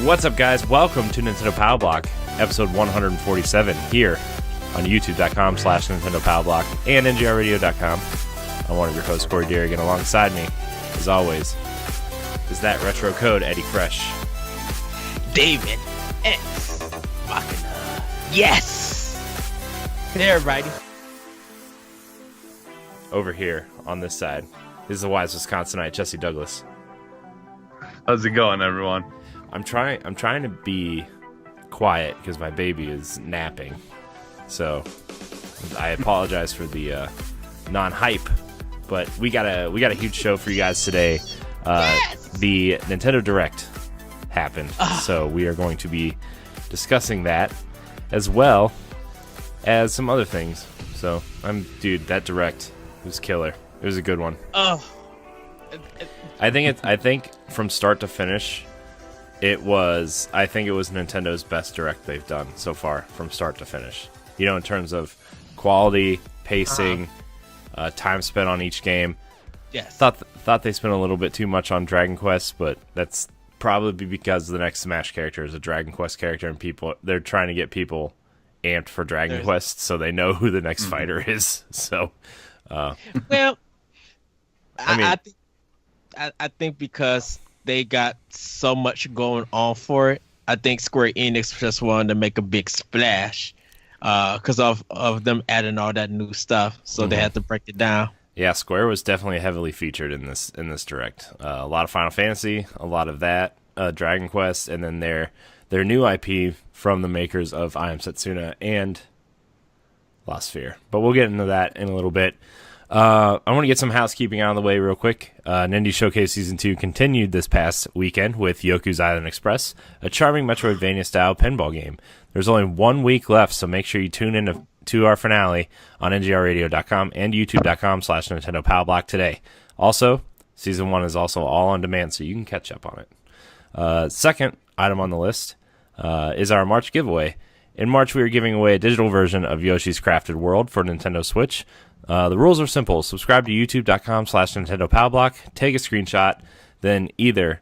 What's up, guys? Welcome to Nintendo Pow Block, episode 147, here on youtube.com/nintendopowblock and ngrradio.com. I'm one of your hosts, Corey Dirrig, and alongside me, as always, is that retro code, Eddie Fresh. David X Machina. Yes! Hey, everybody. Over here, on this side, is the wise Wisconsinite, Jesse Douglas. How's it going, everyone? I'm trying to be quiet because my baby is napping. So I apologize for the non-hype, but we got a huge show for you guys today. Yes! The Nintendo Direct happened, so we are going to be discussing that as well as some other things. So dude, that Direct was killer. It was a good one. I think from start to finish, it was Nintendo's best Direct they've done so far from start to finish. You know, in terms of quality, pacing, time spent on each game. Yes. Thought they spent a little bit too much on Dragon Quest, but that's probably because the next Smash character is a Dragon Quest character, and they're trying to get people amped for Dragon Quest, so they know who the next fighter is. So, well, I think because they got so much going on for it, I think Square Enix just wanted to make a big splash because of them adding all that new stuff, so they had to break it down. Yeah, Square was definitely heavily featured in this Direct. A lot of Final Fantasy, a lot of that, Dragon Quest, and then their new IP from the makers of I Am Setsuna and Lost Sphere. But we'll get into that in a little bit. I want to get some housekeeping out of the way real quick. Nindy Showcase Season 2 continued this past weekend with Yoku's Island Express, a charming Metroidvania-style pinball game. There's only 1 week left, so make sure you tune in to our finale on ngrradio.com and youtube.com/nintendopowblock today. Also, Season 1 is also all on demand, so you can catch up on it. Second item on the list is our March giveaway. In March, we are giving away a digital version of Yoshi's Crafted World for Nintendo Switch. The rules are simple. Subscribe to youtube.com/nintendopowblock, take a screenshot, then either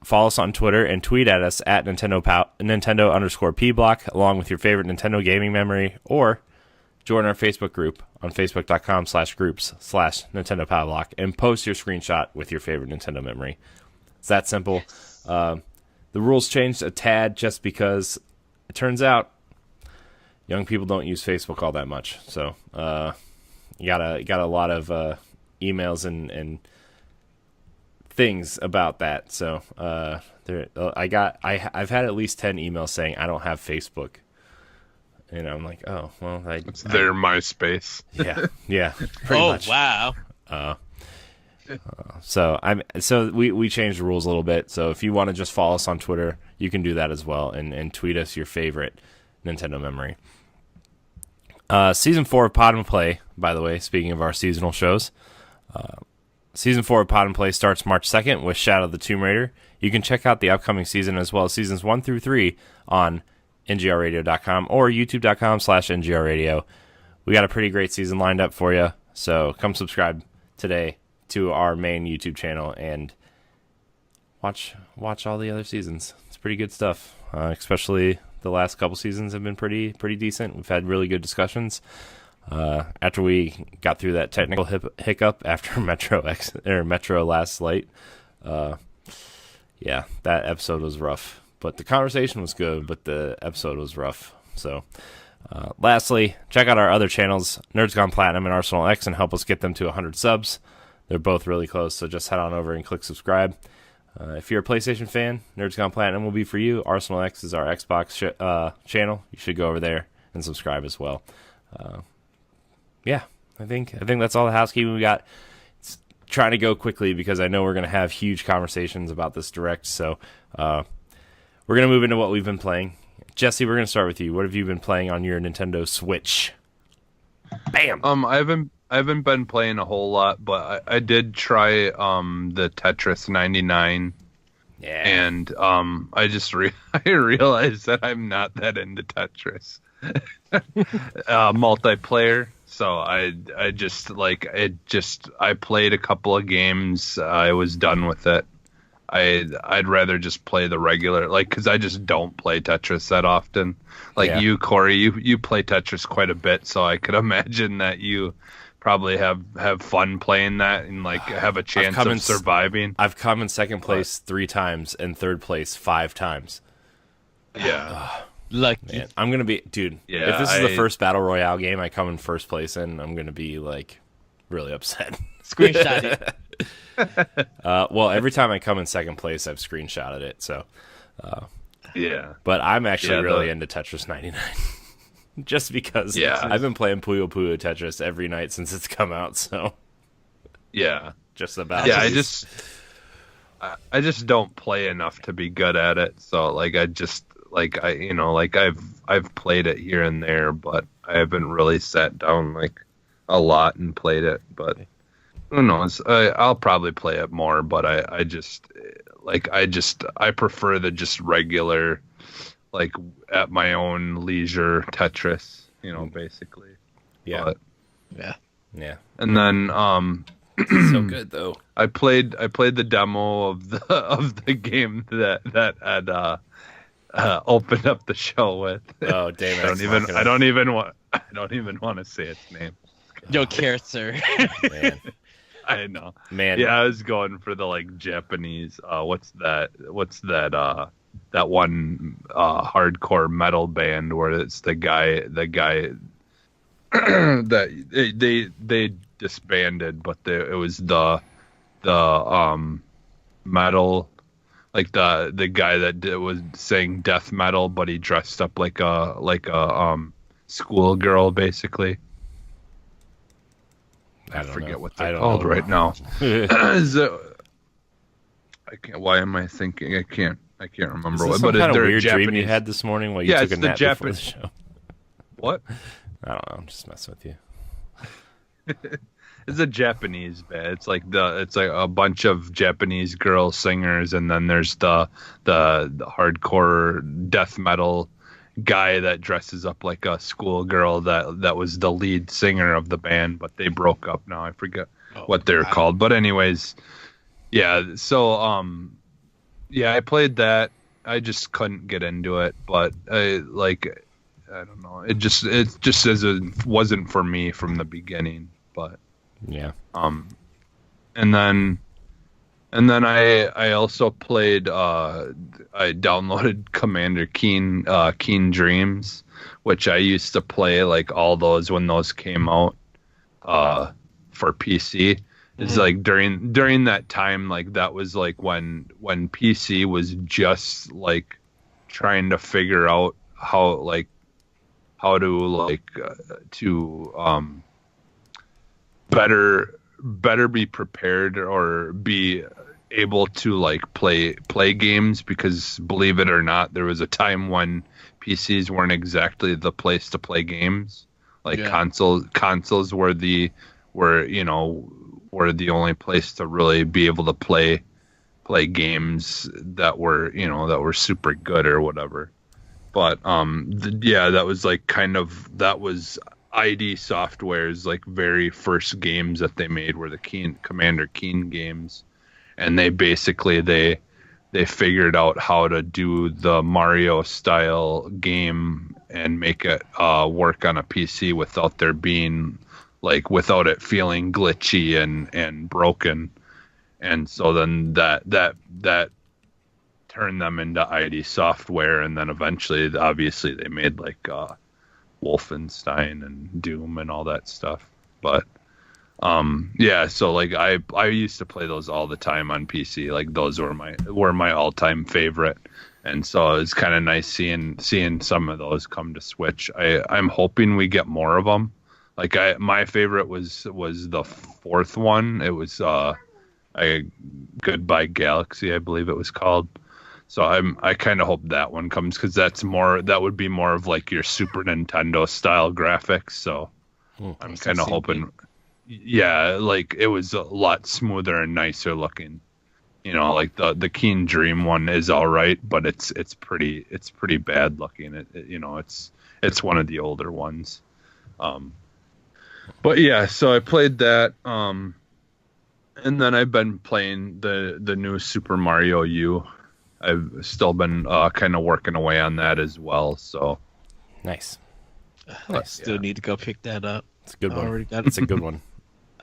follow us on Twitter and tweet at us at Nintendo_Pblock along with your favorite Nintendo gaming memory, or join our Facebook group on facebook.com/groups/NintendoPowBlock and post your screenshot with your favorite Nintendo memory. It's that simple. The rules changed a tad just because it turns out young people don't use Facebook all that much. So, you got a lot of emails and things about that. So I've had at least 10 emails saying I don't have Facebook, and I'm like, oh well, it's their MySpace. Yeah. Pretty much. Wow. So we changed the rules a little bit. So if you want to just follow us on Twitter, you can do that as well, and tweet us your favorite Nintendo memory. Season 4 of Pod and Play, by the way, speaking of our seasonal shows, Season 4 of Pod and Play starts March 2nd with Shadow of the Tomb Raider. You can check out the upcoming season as well as seasons 1 through 3 on ngrradio.com or youtube.com/ngrradio. We got a pretty great season lined up for you, so come subscribe today to our main YouTube channel and watch all the other seasons. It's pretty good stuff, especially the last couple seasons have been pretty decent. We've had really good discussions. After we got through that technical hiccup after Metro last light, yeah, that episode was rough. But the conversation was good, but the episode was rough. So, lastly, check out our other channels, Nerds Gone Platinum and Arsenal X, and help us get them to 100 subs. They're both really close, so just head on over and click subscribe. If you're a PlayStation fan, Nerds Gone Platinum will be for you. Arsenal X is our Xbox channel. You should go over there and subscribe as well. Yeah, I think that's all the housekeeping we got. It's trying to go quickly because I know we're going to have huge conversations about this Direct. So we're going to move into what we've been playing. Jesse, we're going to start with you. What have you been playing on your Nintendo Switch? Bam. I haven't been playing a whole lot, but I did try the Tetris 99. Yeah. And I just I realized that I'm not that into Tetris multiplayer. So I played a couple of games. I was done with it. I'd rather just play the regular, like, because I just don't play Tetris that often. Like you, Corey, you play Tetris quite a bit, so I could imagine that you probably have fun playing that and like have a chance of surviving. I've come in second place 3 times and third place 5 times. Yeah. Lucky. Man, I'm gonna be, dude. Yeah, if this is the first battle royale game I come in first place in, I'm gonna be like really upset. Screenshot it. Well, every time I come in second place, I've screenshotted it. So, yeah. But I'm actually really into Tetris 99, just because I've been playing Puyo Puyo Tetris every night since it's come out. So, yeah, just about. Yeah, I just don't play enough to be good at it. So, like, I've played it here and there, but I haven't really sat down like a lot and played it. But who knows? I'll probably play it more, but I prefer the just regular, like at my own leisure Tetris, basically. Yeah. But, yeah. And then so good though. I played the demo of the game that had opened up the show with. Oh damn it! I don't even want to say its name. Don't care, sir. Man. I know. Man. Yeah, I was going for the like Japanese what's that that one hardcore metal band where it's the guy that they disbanded, but it was the metal, like the guy that was saying death metal, but he dressed up like a schoolgirl basically. I forget what they're called right now. I can't. Why am I thinking? I can't remember what. But kind of weird Japanese dream you had this morning while you took a nap before the show? What? I don't know. I'm just messing with you. It's a Japanese band. It's like a bunch of Japanese girl singers, and then there's the hardcore death metal guy that dresses up like a schoolgirl that was the lead singer of the band, but they broke up now. I forget what they're called. But anyways, yeah. So I played that. I just couldn't get into it, but I don't know. It just wasn't for me from the beginning. But yeah. And then I also played. I downloaded Commander Keen Dreams, which I used to play like all those when those came out for PC. It's like during that time, like that was like when PC was just like trying to figure out how to better be prepared or be able to like play games, because believe it or not, there was a time when PCs weren't exactly the place to play games. Like consoles were the only place to really be able to play games that were super good or whatever. But that was like that was ID Software's like very first games that they made were the Commander Keen games, and they basically they figured out how to do the Mario style game and make it work on a PC without without it feeling glitchy and broken. And so then that turned them into ID Software, and then eventually obviously they made like Wolfenstein and Doom and all that stuff. But so like I used to play those all the time on PC. Like those were my all-time favorite, and so it's kind of nice seeing some of those come to Switch. I'm hoping we get more of them. Like my favorite was the fourth one. It was Goodbye Galaxy, I believe it was called. So I kind of hope that one comes, because that would be more of like your Super Nintendo style graphics. So I'm kind of hoping, like it was a lot smoother and nicer looking. Like the Keen Dream one is all right, but it's pretty bad looking. It's one of the older ones. But yeah, so I played that. And then I've been playing the new Super Mario U. I've still been kind of working away on that as well. So Nice. I still need to go pick that up. It's a good I one. already got It's a good one.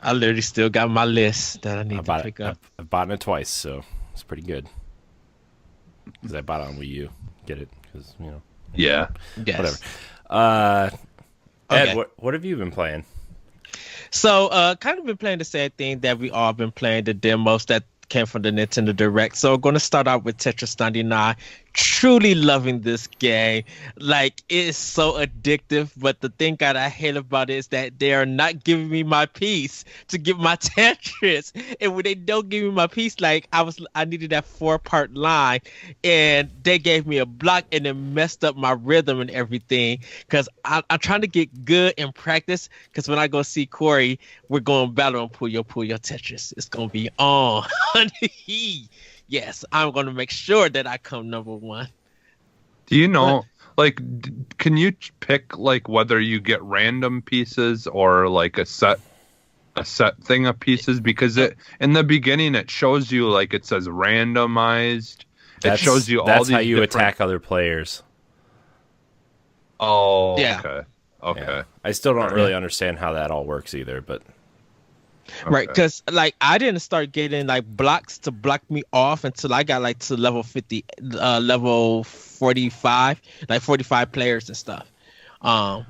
I literally still got my list that I need to pick up. I've bought it twice, so it's pretty good. Because I bought it on Wii U. Get it? Because, Yeah. Yes. Whatever. Ed, Okay. what have you been playing? So, kind of been playing the same thing that we all been playing, the demos that came from the Nintendo Direct. So, I'm going to start out with Tetris 99. Truly loving this game. Like, it is so addictive, but the thing that I hate about it is that they are not giving me my piece to get my Tetris. And when they don't give me my piece, like, I needed that 4-part line, and they gave me a block, and it messed up my rhythm and everything. Because I'm trying to get good in practice, because when I go see Corey, we're going battle on Puyo Tetris. It's going to be on. Yes, I'm going to make sure that I come number one. Do you know, like, can you pick, like, whether you get random pieces or, like, a set thing of pieces? Because in the beginning, it shows you, like, it says randomized. It shows you all these That's how you different... attack other players. Oh, yeah. Okay. Yeah. I still don't really understand how that all works either, but... Right, because like I didn't start getting like blocks to block me off until I got like to level 50, level 45, like 45 players and stuff. And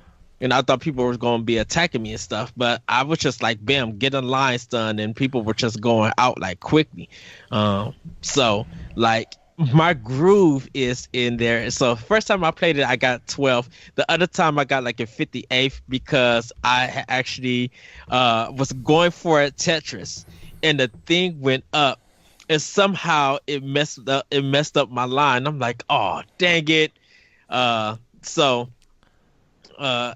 I thought people were going to be attacking me and stuff, but I was just like, bam, getting lines done, and people were just going out like quickly. So like my groove is in there. So first time I played it, I got 12. The other time I got like a 58th because I actually was going for a Tetris, and the thing went up, and somehow it messed up my line. I'm like, oh dang it. So I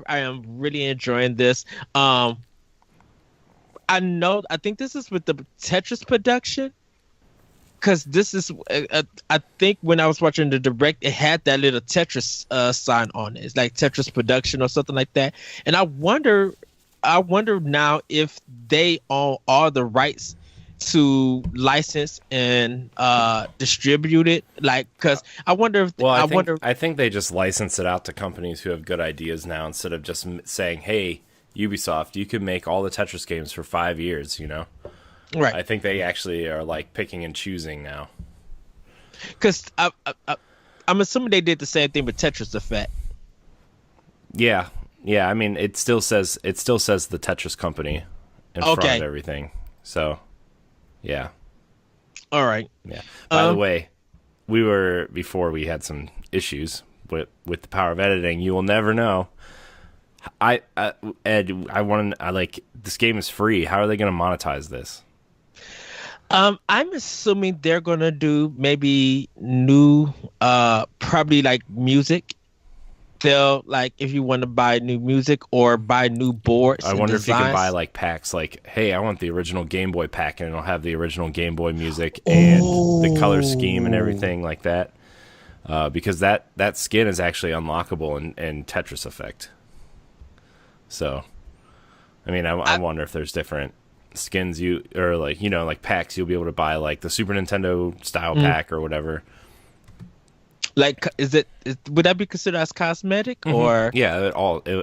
am really enjoying this. I think this is with the Tetris production. Because this is, I think when I was watching the Direct, it had that little Tetris sign on it. It's like Tetris Production or something like that. And I wonder now if they own all the rights to license and distribute it. Like, because I wonder if I think they just license it out to companies who have good ideas now instead of just saying, "Hey, Ubisoft, you could make all the Tetris games for 5 years," Right. I think they actually are like picking and choosing now. Because I'm assuming they did the same thing with Tetris Effect. Yeah. I mean, it still says the Tetris company in front of everything. So, yeah. All right. Yeah. By the way, before we had some issues with the power of editing. You will never know. Ed, this game is free. How are they going to monetize this? I'm assuming they're gonna do maybe new, probably like music. They'll like if you want to buy new music or buy new boards. I wonder if you can buy like packs. Like, hey, I want the original Game Boy pack, and it'll have the original Game Boy music and the color scheme and everything like that. Because that skin is actually unlockable in Tetris Effect. So, I mean, I wonder if there's different skins like packs you'll be able to buy, like the Super Nintendo style pack or whatever. Like, would that be considered as cosmetic or? Yeah,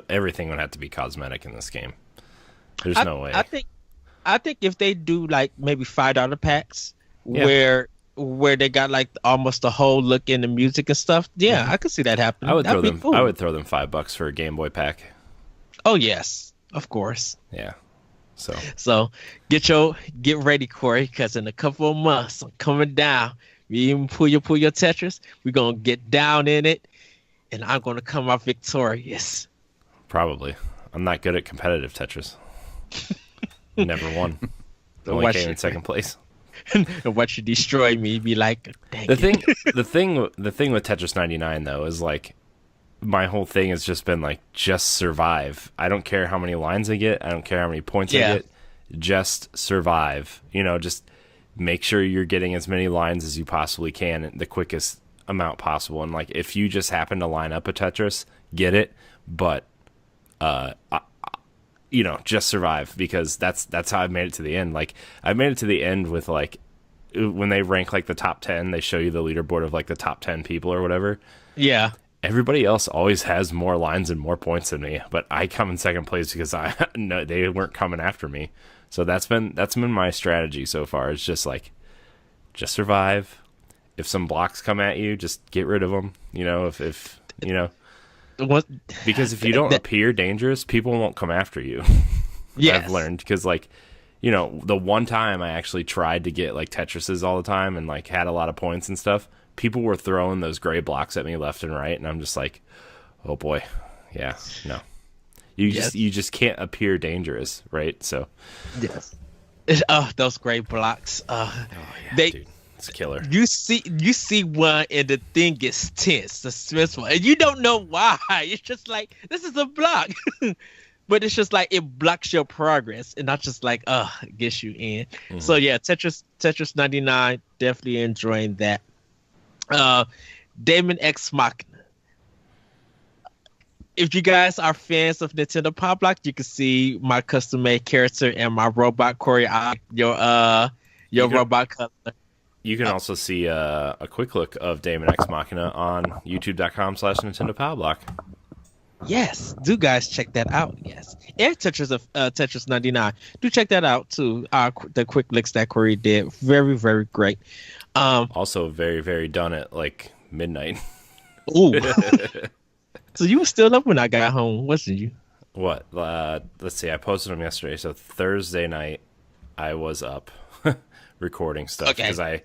everything would have to be cosmetic in this game. There's no way. I think if they do like maybe $5 packs where they got like almost the whole look in the music and stuff, I could see that happening. I would throw them $5 for a Game Boy pack. Oh yes, of course. Yeah. So get ready, Corey, because in a couple of months I'm coming down. We even pull your Tetris. We're gonna get down in it, and I'm gonna come out victorious. Probably. I'm not good at competitive Tetris. Never won. Only came in second place. And watch you destroy me. Be like, dang the thing with Tetris 99 though is like, my whole thing has just been like, just survive. I don't care how many lines I get. I don't care how many points I get. Just survive. Just make sure you're getting as many lines as you possibly can, the quickest amount possible. And like, if you just happen to line up a Tetris, get it. But just survive, because that's how I made it to the end. Like, I made it to the end with, like, when they rank, like, the top 10, they show you the leaderboard of, like, the top 10 people or whatever. Yeah. Everybody else always has more lines and more points than me, but I come in second place because no, they weren't coming after me. So that's been my strategy so far. It's just like, just survive. If some blocks come at you, just get rid of them. If What? Because if you don't appear dangerous, people won't come after you. Yes. I've learned, because, like, the one time I actually tried to get, like, Tetrises all the time and, like, had a lot of points and stuff, people were throwing those gray blocks at me left and right, and I'm just like, oh boy, yeah, no. You just can't appear dangerous, right? So yes. Those gray blocks. yeah, dude, it's a killer. You see one and the thing gets tense, suspenseful, and you don't know why. It's just like, this is a block. But it's just like, it blocks your progress, and not just like, it gets you in. Mm-hmm. So yeah, Tetris 99, definitely enjoying that. Daemon X Machina. If you guys are fans of Nintendo Pow Block, you can see my custom made character and my robot Corey, your robot color. You can also see a quick look of Daemon X Machina on youtube.com/Nintendo Pow Block. Yes, do guys check that out? Yes, and Tetris 99. Do check that out too. The quick licks that Corey did, very, very great. Also very, very done at like midnight. Ooh. So you were still up when I got home, wasn't you? What? Let's see. I posted them yesterday. So Thursday night, I was up recording stuff because I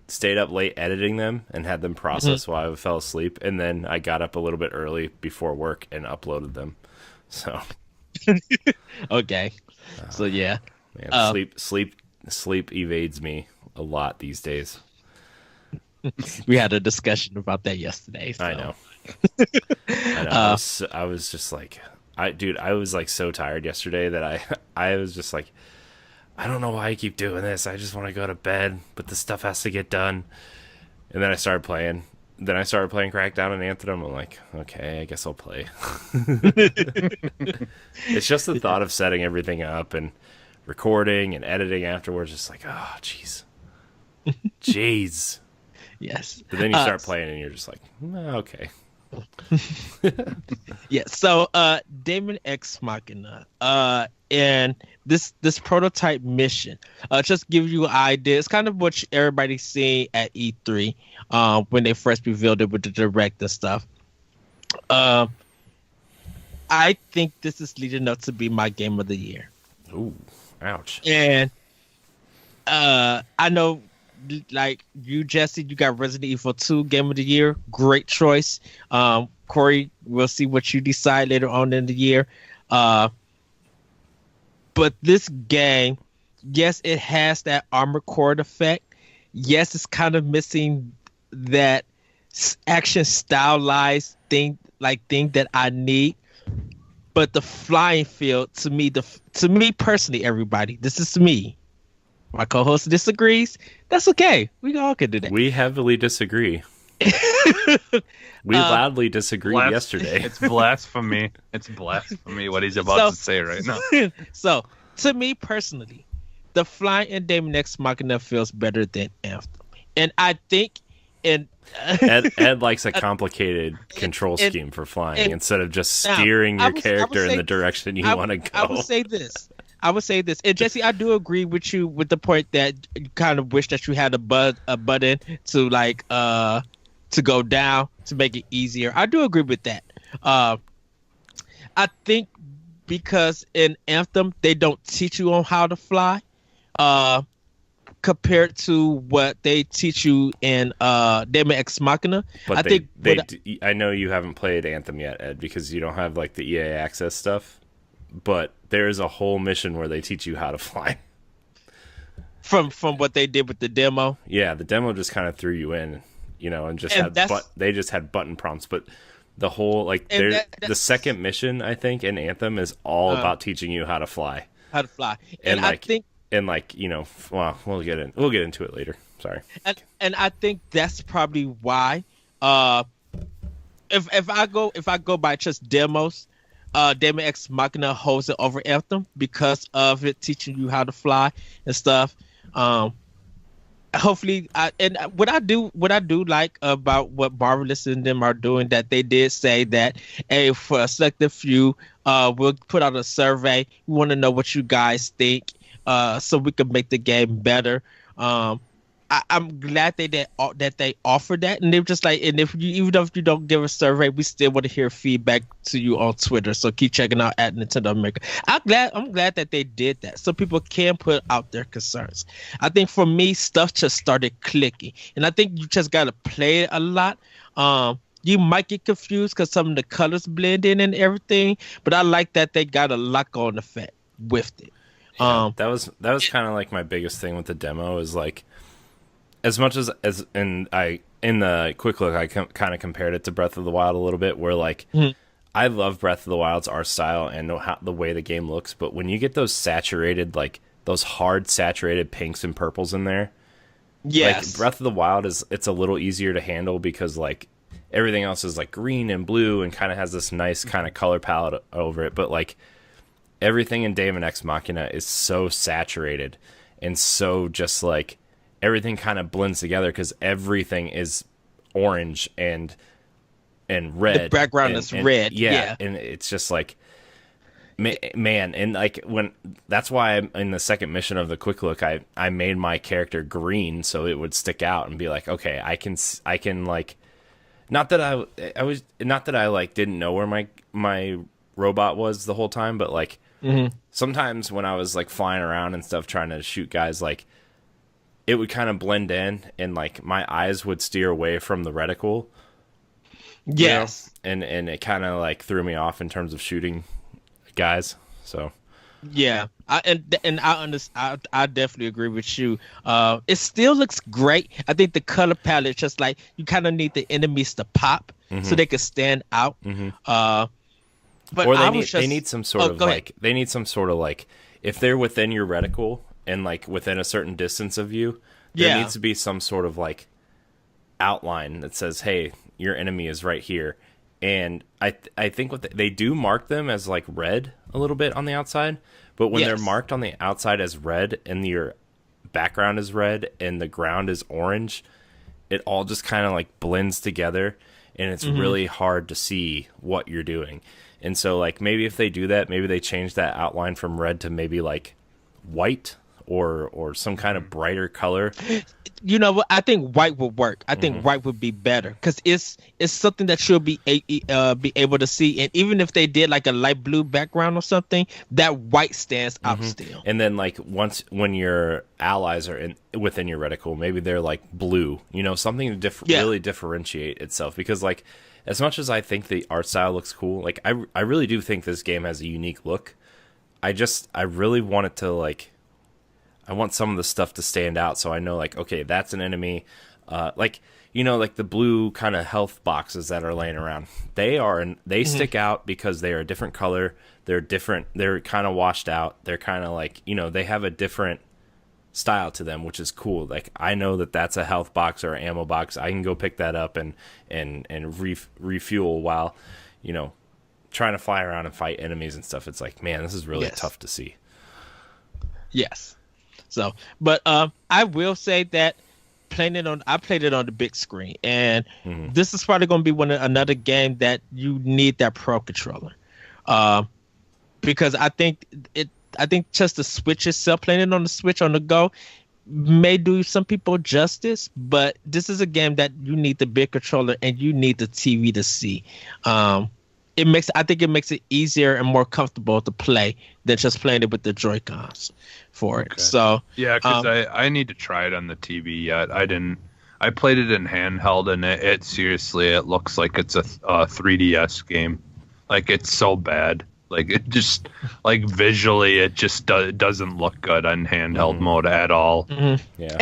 stayed up late editing them and had them processed while I fell asleep, and then I got up a little bit early before work and uploaded them. So okay. So yeah. Man, sleep evades me a lot these days. We had a discussion about that yesterday. So. I know. I was just like, I was like so tired yesterday that I was just like, I don't know why I keep doing this. I just want to go to bed, but the stuff has to get done. And then I started playing. Then I started playing Crackdown and Anthem. I'm like, okay, I guess I'll play. It's just the thought of setting everything up and recording and editing afterwards. Just like, oh, jeez. Yes. But then you start playing and you're just like, okay. Yeah. So, Daemon X Machina, and this prototype mission, just give you an idea. It's kind of what everybody's seeing at E3, when they first revealed it with the direct and stuff. I think this is leading up to be my game of the year. Ooh, ouch. And I know, like you, Jesse, you got Resident Evil 2 Game of the Year. Great choice. Corey, we'll see what you decide later on in the year. But this game, yes, it has that Armored Core effect. Yes, it's kind of missing that action stylized thing that I need. But the flying field, to me personally, everybody, this is me. My co-host disagrees. That's okay. We all can do that. We heavily disagree. We loudly disagreed yesterday. It's blasphemy. It's blasphemy what he's about to say right now. So, to me personally, the flying in Daemon X Machina feels better than Anthem. And I think Ed likes a complicated control scheme for flying instead of just steering your character in the direction you want to go. I would say this. And Jesse, I do agree with you with the point that you kind of wish that you had a button to like to go down to make it easier. I do agree with that. I think because in Anthem they don't teach you on how to fly, compared to what they teach you in Daemon X Machina. But I know you haven't played Anthem yet, Ed, because you don't have like the EA access stuff. But there is a whole mission where they teach you how to fly. From what they did with the demo. Yeah, the demo just kind of threw you in, and just they just had button prompts. But the whole the second mission, I think, in Anthem is all about teaching you how to fly. And I think. And well, we'll get into it later. Sorry. And I think that's probably why. If I go by just demos, Daemon X Machina holds it over Anthem because of it teaching you how to fly and stuff. Hopefully, what I do like about what Marvelous and them are doing, that they did say that, hey, for a selective few, we'll put out a survey. We want to know what you guys think, so we can make the game better. I'm glad that they offered that, and they're just like, and even if you don't give a survey, we still want to hear feedback to you on Twitter. So keep checking out at Nintendo America. I'm glad that they did that, so people can put out their concerns. I think for me, stuff just started clicking, and I think you just gotta play it a lot. You might get confused because some of the colors blend in and everything, but I like that they got a lock on effect with it. Yeah, that was kind of like my biggest thing with the demo is like, as much as in the quick look, I kind of compared it to Breath of the Wild a little bit, where like I love Breath of the Wild's art style and the way the game looks, but when you get those saturated, like those hard saturated pinks and purples in there, yes, like Breath of the Wild it's a little easier to handle because like everything else is like green and blue and kind of has this nice kind of color palette over it, but like everything in Daemon X Machina is so saturated and so just like everything kind of blends together because everything is orange and red. The background is red. Yeah, and it's just like, man, and like that's why in the second mission of the quick look, I made my character green so it would stick out and be like, okay, I can like, not that I like didn't know where my robot was the whole time, but like sometimes when I was like flying around and stuff trying to shoot guys, like it would kind of blend in and like my eyes would steer away from the reticle. Yes. You know? And it kind of like threw me off in terms of shooting guys. So yeah, I understand. I definitely agree with you. It still looks great. I think the color palette, just like you kind of need the enemies to pop so they can stand out. But or they need some sort of like, they need some sort of like, if they're within your reticle and like within a certain distance of you, there needs to be some sort of like outline that says, hey, your enemy is right here. And I think they do mark them as like red a little bit on the outside, but when they're marked on the outside as red and your background is red and the ground is orange, it all just kind of like blends together and it's really hard to see what you're doing. And so like maybe if they do that, maybe they change that outline from red to maybe like white or some kind of brighter color. You know what? I think white would work. I think white would be better because it's something that you'll be able to see. And even if they did like a light blue background or something, that white stands out still. And then like when your allies are within your reticle, maybe they're like blue. You know, something to really differentiate itself. Because like as much as I think the art style looks cool, like I really do think this game has a unique look. I really want it to like, I want some of the stuff to stand out so I know like, okay, that's an enemy. Like, you know, like the blue kind of health boxes that are laying around. They stick out because they are a different color. They're different. They're kind of washed out. They're kind of like, you know, they have a different style to them, which is cool. Like I know that that's a health box or an ammo box. I can go pick that up and refuel while, you know, trying to fly around and fight enemies and stuff. It's like, man, this is really tough to see. Yes. So, but I will say that I played it on the big screen, and this is probably going to be another game that you need that Pro controller, because I think just the Switch itself, playing it on the Switch on the go, may do some people justice, but this is a game that you need the big controller and you need the TV to see. I think it makes it easier and more comfortable to play than just playing it with the Joy-Cons for it. So yeah, because I need to try it on the TV yet. I played it in handheld, and it seriously, it looks like it's a 3DS game. Like it's so bad. Like it just like visually, it just doesn't look good on handheld mode at all. Yeah,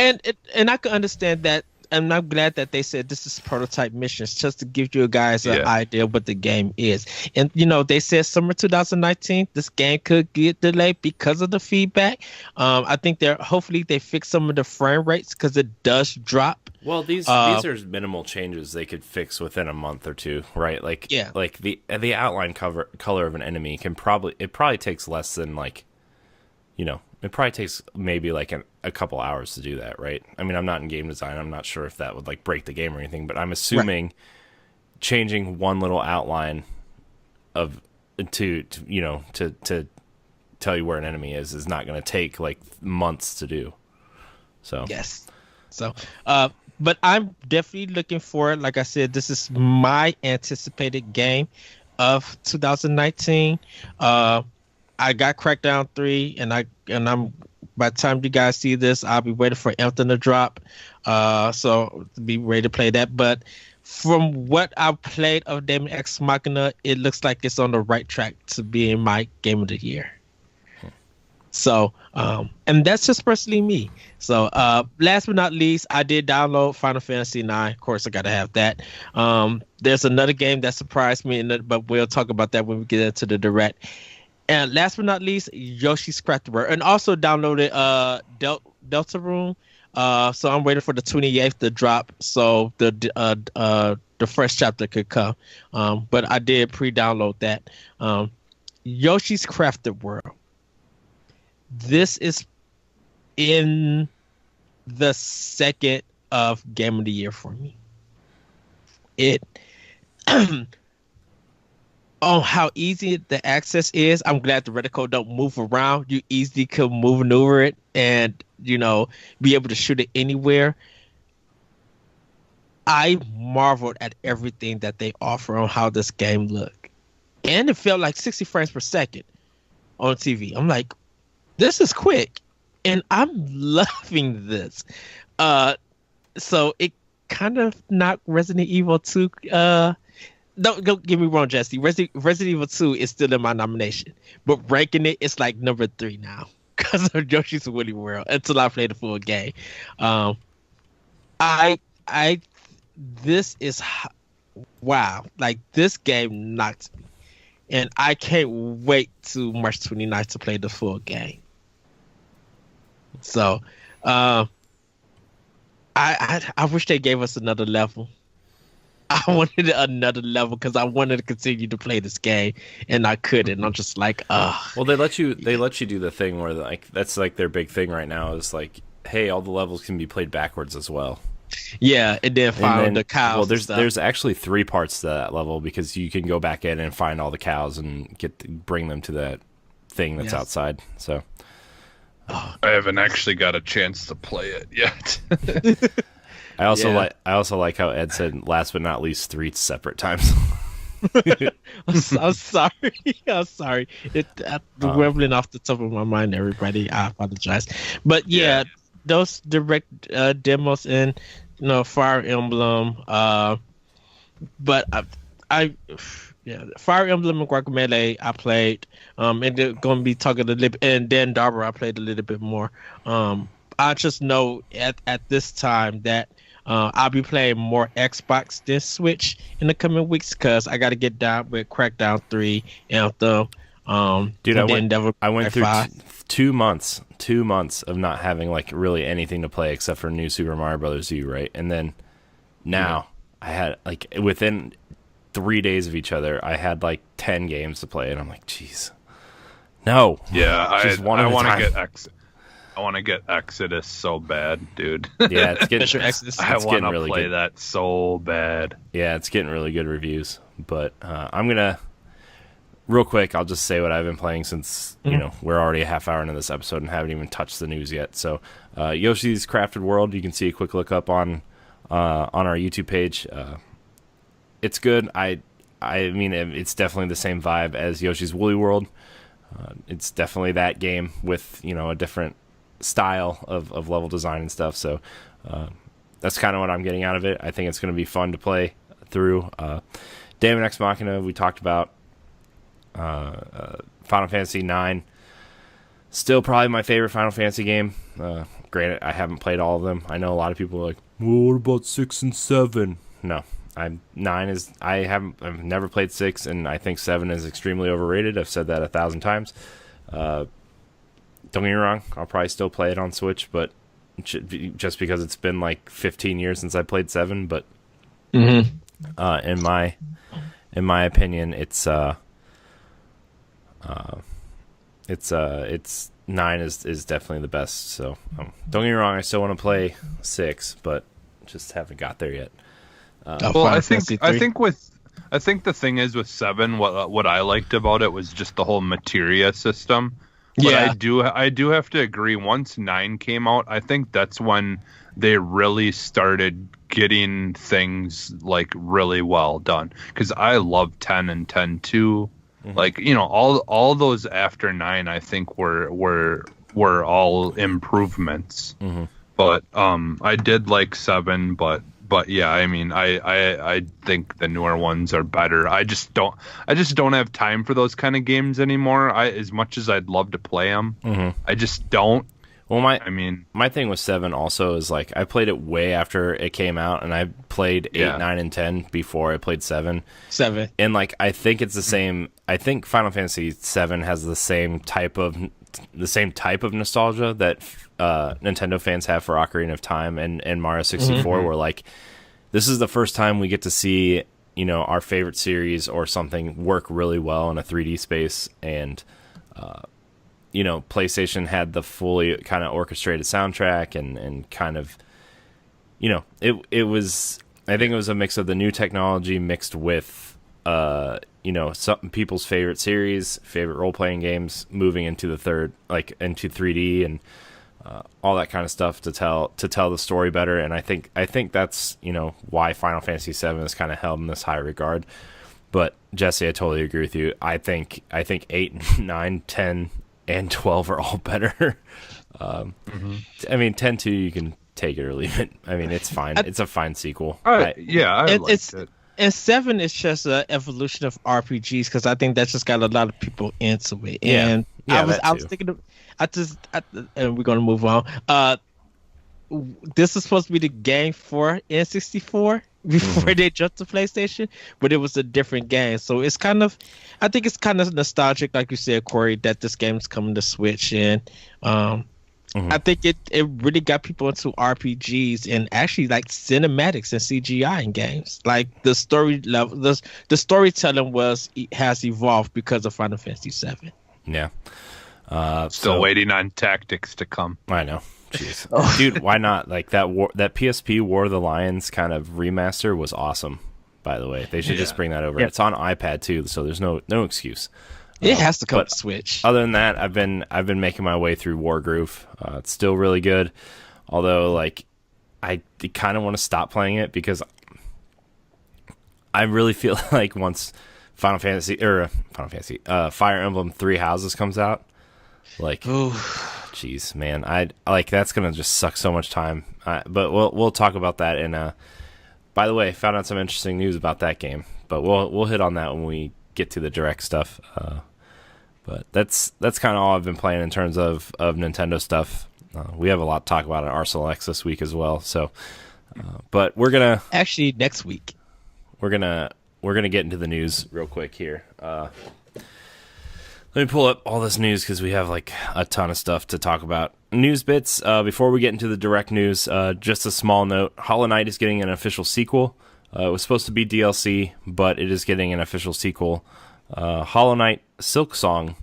and I can understand that. I'm glad that they said this is prototype missions just to give you guys an idea of what the game is. And they said summer 2019. This game could get delayed because of the feedback. I think hopefully they fix some of the frame rates because it does drop. Well, these are minimal changes they could fix within a month or two, right? Like the outline color of an enemy probably takes less than it probably takes maybe like a couple hours to do that, right? I mean, I'm not in game design. I'm not sure if that would like break the game or anything, but I'm assuming changing one little outline to tell you where an enemy is not going to take like months to do. So yes. So, but I'm definitely looking for it. Like I said, this is my anticipated game of 2019. I got Crackdown 3, and I'm by the time you guys see this, I'll be waiting for Emblem to drop. So be ready to play that. But from what I've played of Daemon X Machina, it looks like it's on the right track to being my game of the year. So, and that's just personally me. So, last but not least, I did download Final Fantasy IX. Of course, I got to have that. There's another game that surprised me, but we'll talk about that when we get into the direct. And last but not least, Yoshi's Crafted World. And also downloaded Delta Room. So I'm waiting for the 28th to drop so the first chapter could come. But I did pre-download that. Yoshi's Crafted World. This is in the second of Game of the Year for me. It how easy the access is. I'm glad the reticle don't move around. You easily can maneuver it and be able to shoot it anywhere. I marveled at everything that they offer on how this game looked, and it felt like 60 frames per second on TV. I'm like, this is quick, and I'm loving this. So it kind of knocked Resident Evil 2. Don't get me wrong, Jesse. Resident Evil 2 is still in my nomination, but ranking it's like number 3 now because of Yoshi's Woolly World until I play the full game. This is wow. Like, this game knocked me, and I can't wait to March 29th to play the full game. So, I wish they gave us another level. I wanted another level because I wanted to continue to play this game, and I couldn't. I'm just like, ugh. Well, they let you do the thing where like that's like their big thing right now is like, hey, all the levels can be played backwards as well. Yeah, and then find the cows. Well, there's actually 3 parts to that level because you can go back in and find all the cows and bring them to that thing that's outside. So I haven't actually got a chance to play it yet. I also like how Ed said, last but not least, 3 separate times. I'm sorry. I'm sorry. Rambling off the top of my mind, everybody. I apologize. But yeah. Those direct demos in Fire Emblem. But Fire Emblem and Guacamelee I played. And they're going to be talking a little bit. And then Darber I played a little bit more. I just know at this time that I'll be playing more Xbox than Switch in the coming weeks because I got to get down with Crackdown 3 Anthem. Dude, I went through 2 months of not having like really anything to play except for New Super Mario Brothers U, right? And then now I had like within 3 days of each other, I had like 10 games to play, and I'm like, jeez, no. Yeah, I want to get Exodus so bad, dude. Yeah, it's getting. I want to really play that so bad. Yeah, it's getting really good reviews, but I'm gonna. Real quick, I'll just say what I've been playing since, we're already a half hour into this episode and haven't even touched the news yet. So, Yoshi's Crafted World, you can see a quick look up on our YouTube page. It's good. I mean, it's definitely the same vibe as Yoshi's Woolly World. It's definitely that game with, a different style of level design and stuff. So, that's kind of what I'm getting out of it. I think it's going to be fun to play through. Daemon X Machina, we talked about. Final Fantasy IX, still probably my favorite Final Fantasy game. Granted, I haven't played all of them. I know a lot of people are like, well, what about 6 and 7? No, I've never played 6, and I think 7 is extremely overrated. I've said that 1,000 times. Don't get me wrong, I'll probably still play it on Switch, but just because it's been like 15 years since I played 7. But in my opinion, it's 9 is definitely the best. So don't get me wrong, I still want to play 6, but just haven't got there yet. Well, I think the thing is with 7, what I liked about it was just the whole materia system. But I do have to agree. Once 9 came out, I think that's when they really started getting things like really well done. Because I love 10 and 10 too. Like, you know, all those after 9, I think were all improvements. But I did like 7, but yeah, I mean, I think the newer ones are better. I just don't have time for those kind of games anymore. As much as I'd love to play them, I just don't. Well, my thing with 7 also is like I played it way after it came out, and I played 8, 9, and 10 before I played 7. And like I think it's the same. I think Final Fantasy 7 has the same type of nostalgia that Nintendo fans have for Ocarina of Time and Mario 64, where like this is the first time we get to see, you know, our favorite series or something work really well in a 3D space. And you know, PlayStation had the fully kind of orchestrated soundtrack and kind of, you know, it was, I think it was a mix of the new technology mixed with, you know, some people's favorite series, favorite role-playing games moving into into 3D and all that kind of stuff to tell the story better. And I think that's, you know, why Final Fantasy 7 is kind of held in this high regard. But Jesse, I totally agree with you. I think 8, 9, 10, and 12 are all better. I mean, 10-2, you can take it or leave it. I mean, it's fine. It's a fine sequel. I liked it. And 7 is just an evolution of RPGs, because I think that's just got a lot of people into it. And I was thinking of, and we're gonna move on. This is supposed to be the game for N64 before they jumped to PlayStation, but it was a different game. So it's kind of, I think it's kind of nostalgic, like you said, Corey, that this game's coming to Switch. And I think it really got people into RPGs and actually like cinematics and CGI in games. Like the story level, the storytelling has evolved because of Final Fantasy 7. Yeah. Still waiting on tactics to come. I know. Jeez. Dude, why not? Like that PSP War of the Lions kind of remaster was awesome, by the way. They should just bring that over. It's on iPad too, so there's no excuse. It has to come to Switch. Other than that, I've been making my way through Wargroove. It's still really good, although like I kind of want to stop playing it because I really feel like once Fire Emblem 3 Houses comes out, like, jeez, man, I like that's gonna just suck so much time. But we'll talk about that. And by the way, found out some interesting news about that game, but we'll hit on that when we get to the direct stuff. But that's kind of all I've been playing in terms of Nintendo stuff. We have a lot to talk about at Arsenal X this week as well. So, but we're gonna actually next week we're gonna get into the news real quick here. Let me pull up all this news because we have like a ton of stuff to talk about. News bits. Before we get into the direct news, just a small note: Hollow Knight is getting an official sequel. It was supposed to be DLC, but it is getting an official sequel. Hollow Knight Silksong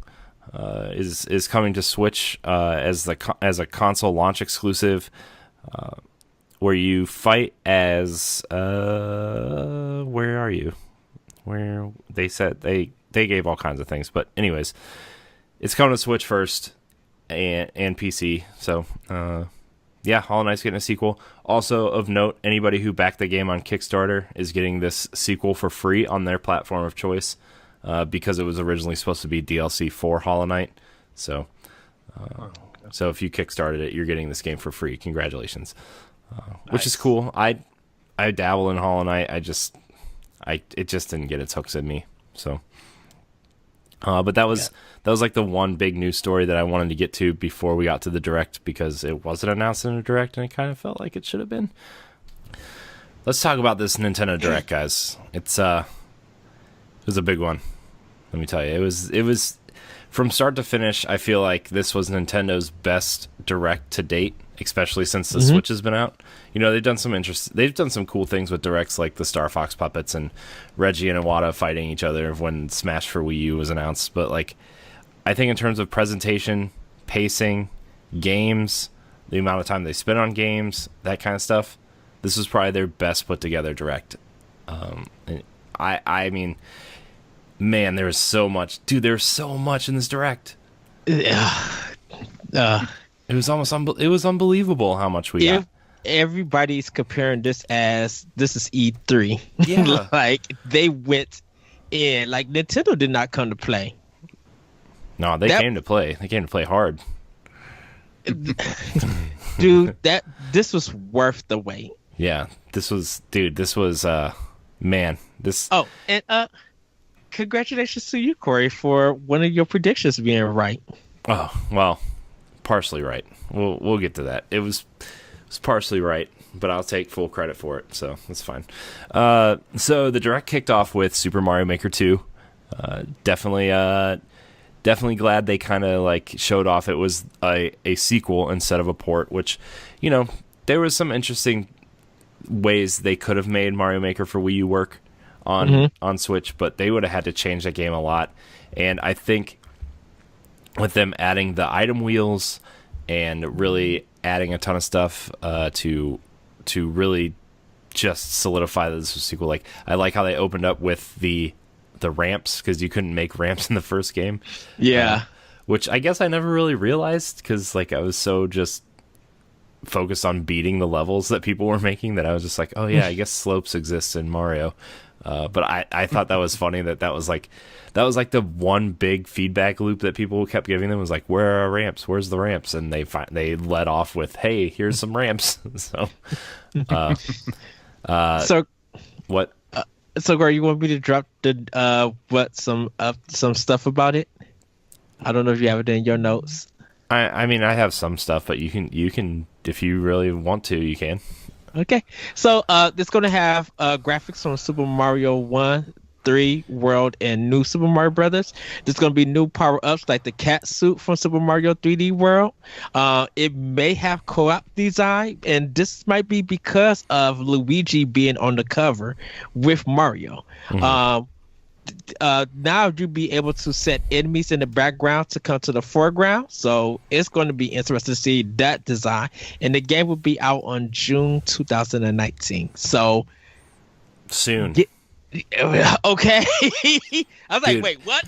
is coming to Switch as a console launch exclusive, where you fight as where are you? Where they said they gave all kinds of things, but anyways, it's coming to Switch first and PC. So yeah, Hollow Knight's getting a sequel. Also of note, anybody who backed the game on Kickstarter is getting this sequel for free on their platform of choice, because it was originally supposed to be DLC for Hollow Knight. So so if you Kickstarted it, you're getting this game for free. Congratulations. Which is cool. I dabble in Hollow Knight. It just didn't get its hooks in me. So But that was like the one big news story that I wanted to get to before we got to the Direct, because it wasn't announced in a Direct and it kind of felt like it should have been. Let's talk about this Nintendo Direct, guys. It was a big one. Let me tell you, it was from start to finish. I feel like this was Nintendo's best Direct to date, especially since the Switch has been out. You know, they've done some cool things with Directs, like the Star Fox puppets and Reggie and Iwata fighting each other when Smash for Wii U was announced. But like, I think in terms of presentation, pacing, games, the amount of time they spent on games, that kind of stuff, this was probably their best put together Direct. I mean, man, there was so much. Dude, there's so much in this Direct. It was almost it was unbelievable how much we got. Everybody's comparing this as this is E3. Yeah. Like, they went in. Like, Nintendo did not come to play. No, they came to play. They came to play hard. Dude, this was worth the wait. Yeah, this was man. Oh, and congratulations to you, Corey, for one of your predictions being right. Oh, well, partially right. We'll get to that. It was partially right, but I'll take full credit for it, so that's fine. So the Direct kicked off with Super Mario Maker 2. Definitely glad they kind of like showed off it was a sequel instead of a port, which, you know, there was some interesting ways they could have made Mario Maker for Wii U work on Switch, but they would have had to change that game a lot. And I think with them adding the item wheels and really adding a ton of stuff to really just solidify this sequel, like I like how they opened up with the ramps, because you couldn't make ramps in the first game. Which I guess I never really realized, because like I was so just focused on beating the levels that people were making that I was just like, oh yeah, I guess slopes exist in Mario. But I thought that was funny that was like the one big feedback loop that people kept giving them, was like, where are ramps? Where's the ramps? And they led off with, hey, here's some ramps. So what? So, Corey, you want me to drop some stuff about it? I don't know if you have it in your notes. I mean, I have some stuff, but you can if you really want to, you can. Okay. So, it's going to have graphics from Super Mario 1, 3, World, and New Super Mario Brothers. There's going to be new power-ups like the cat suit from Super Mario 3D World. It may have co-op design, and this might be because of Luigi being on the cover with Mario. Now you'll be able to set enemies in the background to come to the foreground, so it's going to be interesting to see that design. And the game will be out on June 2019. So soon. Okay. I was like, wait, what?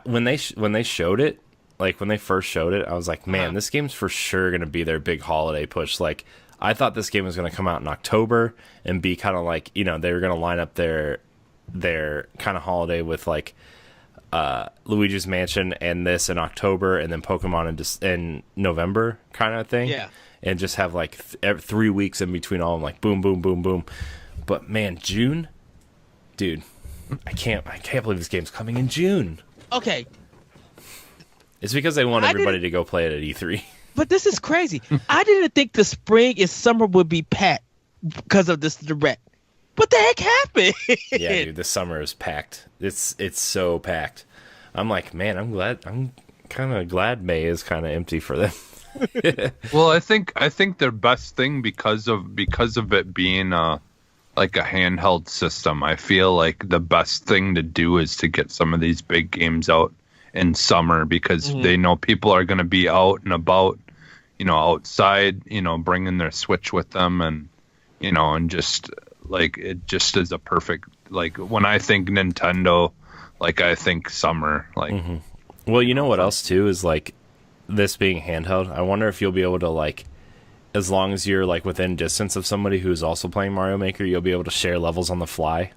When they showed it, like when they first showed it, I was like, man, this game's for sure going to be their big holiday push. Like, I thought this game was going to come out in October and be kind of like, you know, they were going to line up their kind of holiday with like Luigi's Mansion and this in October, and then Pokemon in November kind of thing. Yeah. And just have like 3 weeks in between all of them, like boom, boom, boom, boom. But man, June, dude, I can't believe this game's coming in June. Okay. It's because they want everybody to go play it at E3. But this is crazy. I didn't think the spring and summer would be packed because of this Direct. What the heck happened? Yeah, dude, this summer is packed. It's so packed. I'm like, man, I'm kind of glad May is kind of empty for them. Well, I think their best thing, because of it being like a handheld system, I feel like the best thing to do is to get some of these big games out in summer, because they know people are going to be out and about, you know, outside, you know, bringing their Switch with them, and you know, and just like it just is a perfect, like when I think Nintendo, like I think summer, like. Well, you know what else too is like this being handheld. I wonder if you'll be able to, like, as long as you're like within distance of somebody who's also playing Mario Maker, you'll be able to share levels on the fly.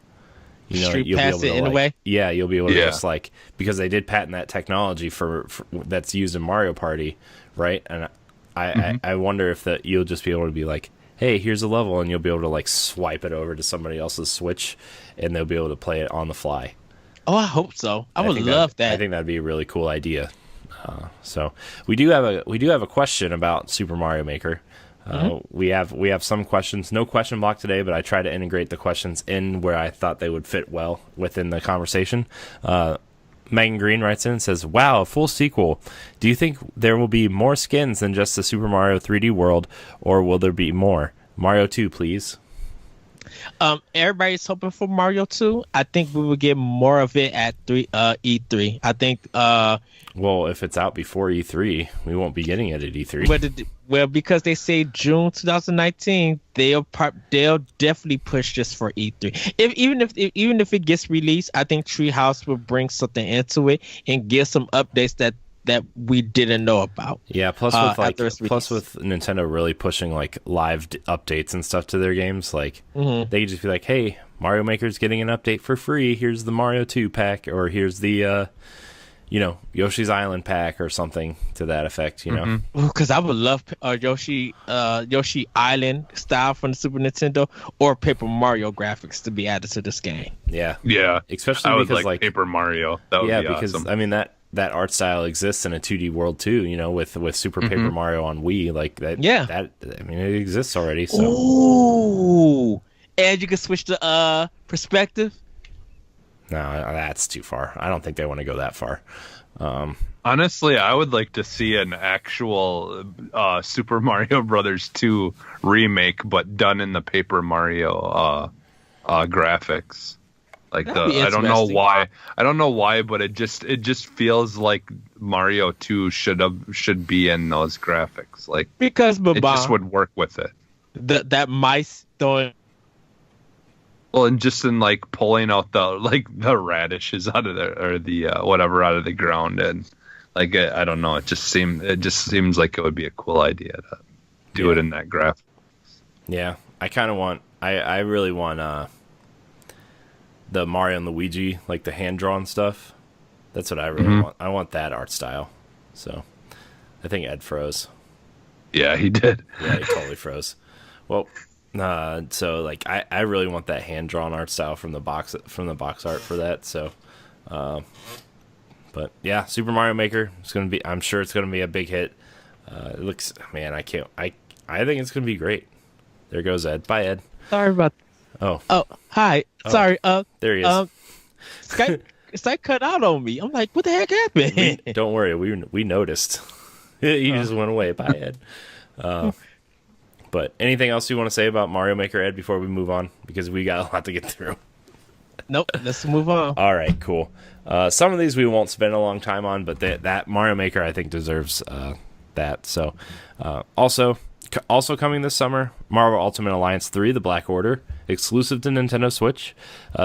You know, you'll pass be able it to, in a way. Yeah, you'll be able to just like, because they did patent that technology for that's used in Mario Party, right? And I wonder if that you'll just be able to be like, hey, here's a level, and you'll be able to like swipe it over to somebody else's Switch, and they'll be able to play it on the fly. Oh, I hope so. I would love that. I think that'd be a really cool idea. So we do have a question about Super Mario Maker. We have some questions. No question block today, but I try to integrate the questions in where I thought they would fit well within the conversation. Megan Green writes in and says, "Wow, a full sequel. Do you think there will be more skins than just the Super Mario 3D World, or will there be more? Mario 2, please." Everybody's hoping for Mario 2. I think we will get more of it at E3. I think. Well, if it's out before E3, we won't be getting it at E3. Well, because they say June 2019, they'll definitely push this for E3. Even if it gets released, I think Treehouse will bring something into it and give some updates that we didn't know about. Yeah, plus with Nintendo really pushing like live updates and stuff to their games, like they could just be like, "Hey, Mario Maker's getting an update for free. Here's the Mario 2 pack, or here's the Yoshi's Island pack or something to that effect." Because I would love Yoshi Island style from the Super Nintendo or Paper Mario graphics to be added to this game. Yeah, especially I would because like Paper Mario. That would be because awesome. I mean that art style exists in a 2D world too, with Super Paper Mario on Wii, like that. Yeah, that I mean it exists already. So ooh, and you can switch the perspective. No, that's too far. I don't think they want to go that far. Honestly, I would like to see an actual Super Mario Brothers 2 remake, but done in the Paper Mario graphics. Like I don't know why, but it just feels like Mario 2 should be in those graphics. Like because it just would work with it. That mice throwing. Well, and just in like pulling out the radishes out of whatever out of the ground, and like I don't know, it just seems like it would be a cool idea to do it in that graphic. Yeah, I really want the Mario and Luigi, like the hand drawn stuff. That's what I really want. I want that art style. So I think Ed froze. Yeah, he did. Yeah, he totally froze. Well. So like I really want that hand drawn art style from the box art for that. So, but yeah, Super Mario Maker. I'm sure it's gonna be a big hit. It looks, man, I think it's gonna be great. There goes Ed. Bye, Ed. Sorry about. Oh, hi. Sorry. There he is. Skype cut out on me. I'm like, what the heck happened? Don't worry, we noticed. He just went away. Bye, Ed. But anything else you want to say about Mario Maker, Ed, before we move on? Because we got a lot to get through. Nope, let's move on. All right, cool. Some of these we won't spend a long time on, but that Mario Maker, I think, deserves that. So, also coming this summer, Marvel Ultimate Alliance 3, The Black Order, exclusive to Nintendo Switch.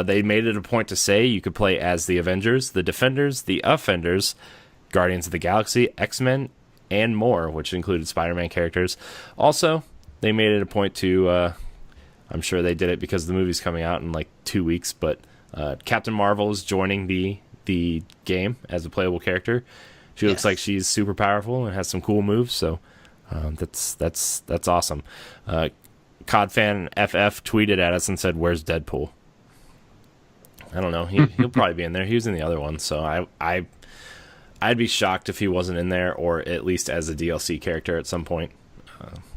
They made it a point to say you could play as the Avengers, the Defenders, the Offenders, Guardians of the Galaxy, X-Men, and more, which included Spider-Man characters. Also, they made it a point to, I'm sure they did it because the movie's coming out in like 2 weeks, but Captain Marvel is joining the game as a playable character. She looks like she's super powerful and has some cool moves, so that's awesome. CODFan FF tweeted at us and said, "Where's Deadpool?" I don't know. He'll probably be in there. He was in the other one, so I'd be shocked if he wasn't in there, or at least as a DLC character at some point.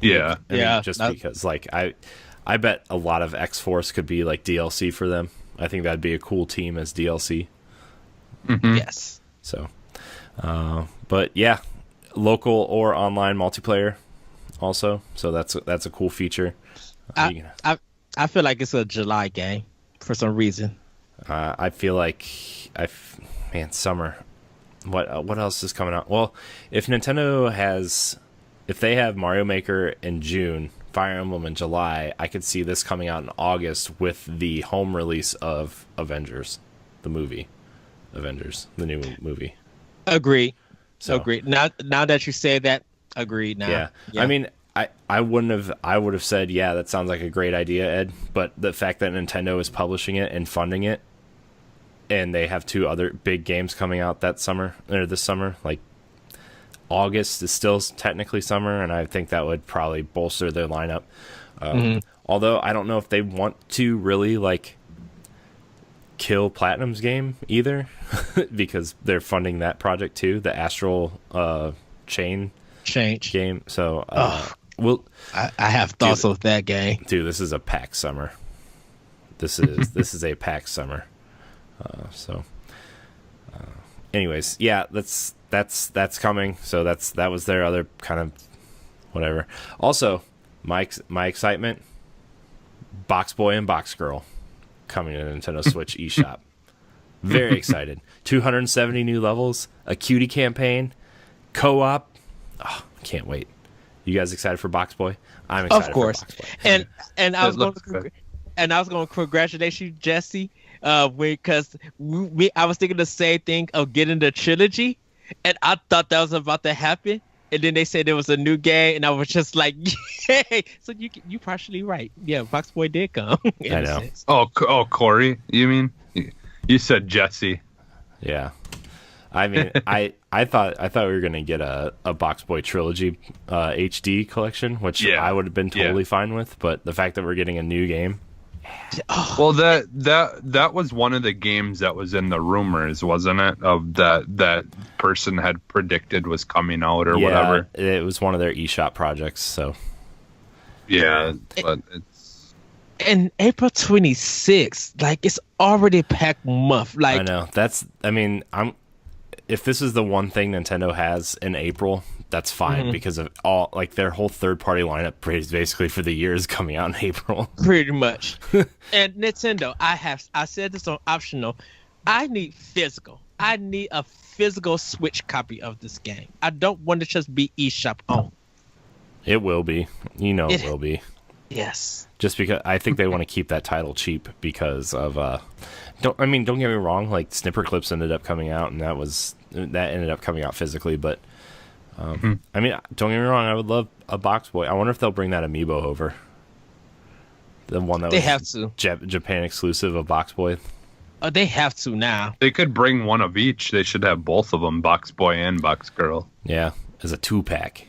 Because like I bet a lot of X-Force could be like DLC for them. I think that'd be a cool team as DLC. Yes. So, but yeah, local or online multiplayer also. So that's a cool feature. I feel like it's a July game for some reason. I feel like summer. What else is coming out? Well, if they have Mario Maker in June, Fire Emblem in July, I could see this coming out in August with the home release of Avengers, the movie. Avengers, the new movie. Agreed. Agreed. Now that you say that, agreed now. Yeah. I mean, I would have said, yeah, that sounds like a great idea, Ed, but the fact that Nintendo is publishing it and funding it, and they have 2 other big games coming out this summer, like August is still technically summer, and I think that would probably bolster their lineup. Although I don't know if they want to really like kill Platinum's game either, because they're funding that project too, the Astral Change game. So I have thoughts of that game. Dude, this is a packed summer. This is a packed summer. Anyways, yeah, that's coming. So that was their other kind of whatever. Also, my excitement, Box Boy and Box Girl coming to Nintendo Switch eShop. Very excited. 270 new levels, a cutie campaign, co-op. Oh, can't wait. You guys excited for Box Boy? I'm excited. Of course. For Box Boy. And I was going to congratulate you, Jesse, because I was thinking the same thing of getting the trilogy, and I thought that was about to happen. And then they said there was a new game, and I was just like, "Yay!" So you partially right. Yeah, Box Boy did come. I know. Oh, Corey, you mean? You said Jesse. Yeah, I mean, I thought we were gonna get a Box Boy trilogy HD collection, which I would have been totally fine with. But the fact that we're getting a new game. Well, that was one of the games that was in the rumors, wasn't it? Of that person had predicted was coming out or whatever. It was one of their eShop projects. So yeah, but it's and April 26th, like it's already a packed month. Like I know if this is the one thing Nintendo has in April, that's fine because of all like their whole third-party lineup basically for the year is coming out in April. Pretty much. And Nintendo, I said this on optional. I need physical. I need a physical Switch copy of this game. I don't want to just be eShop on. It will be. It will be. Yes. Just because I think they want to keep that title cheap because of don't get me wrong, like Snipper Clips ended up coming out and that ended up coming out physically, but I mean, don't get me wrong, I would love a Box Boy. I wonder if they'll bring that amiibo over. The one that have to. Japan exclusive of Box Boy. Oh, they have to now. They could bring one of each. They should have both of them, Box Boy and Box Girl. Yeah, as a 2-pack.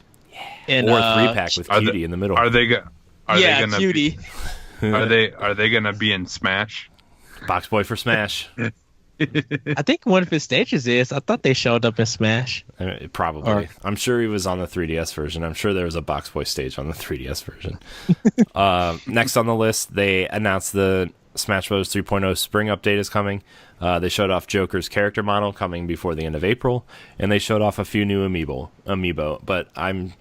And, or a 3-pack with Cutie in the middle. Are they gonna Cutie. Are they gonna be in Smash? Box Boy for Smash. I think one of his stages is. I thought they showed up in Smash. Probably. I'm sure he was on the 3DS version. I'm sure there was a Box Boy stage on the 3DS version. Next on the list, they announced the Smash Bros. 3.0 Spring Update is coming. They showed off Joker's character model coming before the end of April, and they showed off a few new amiibo. But I'm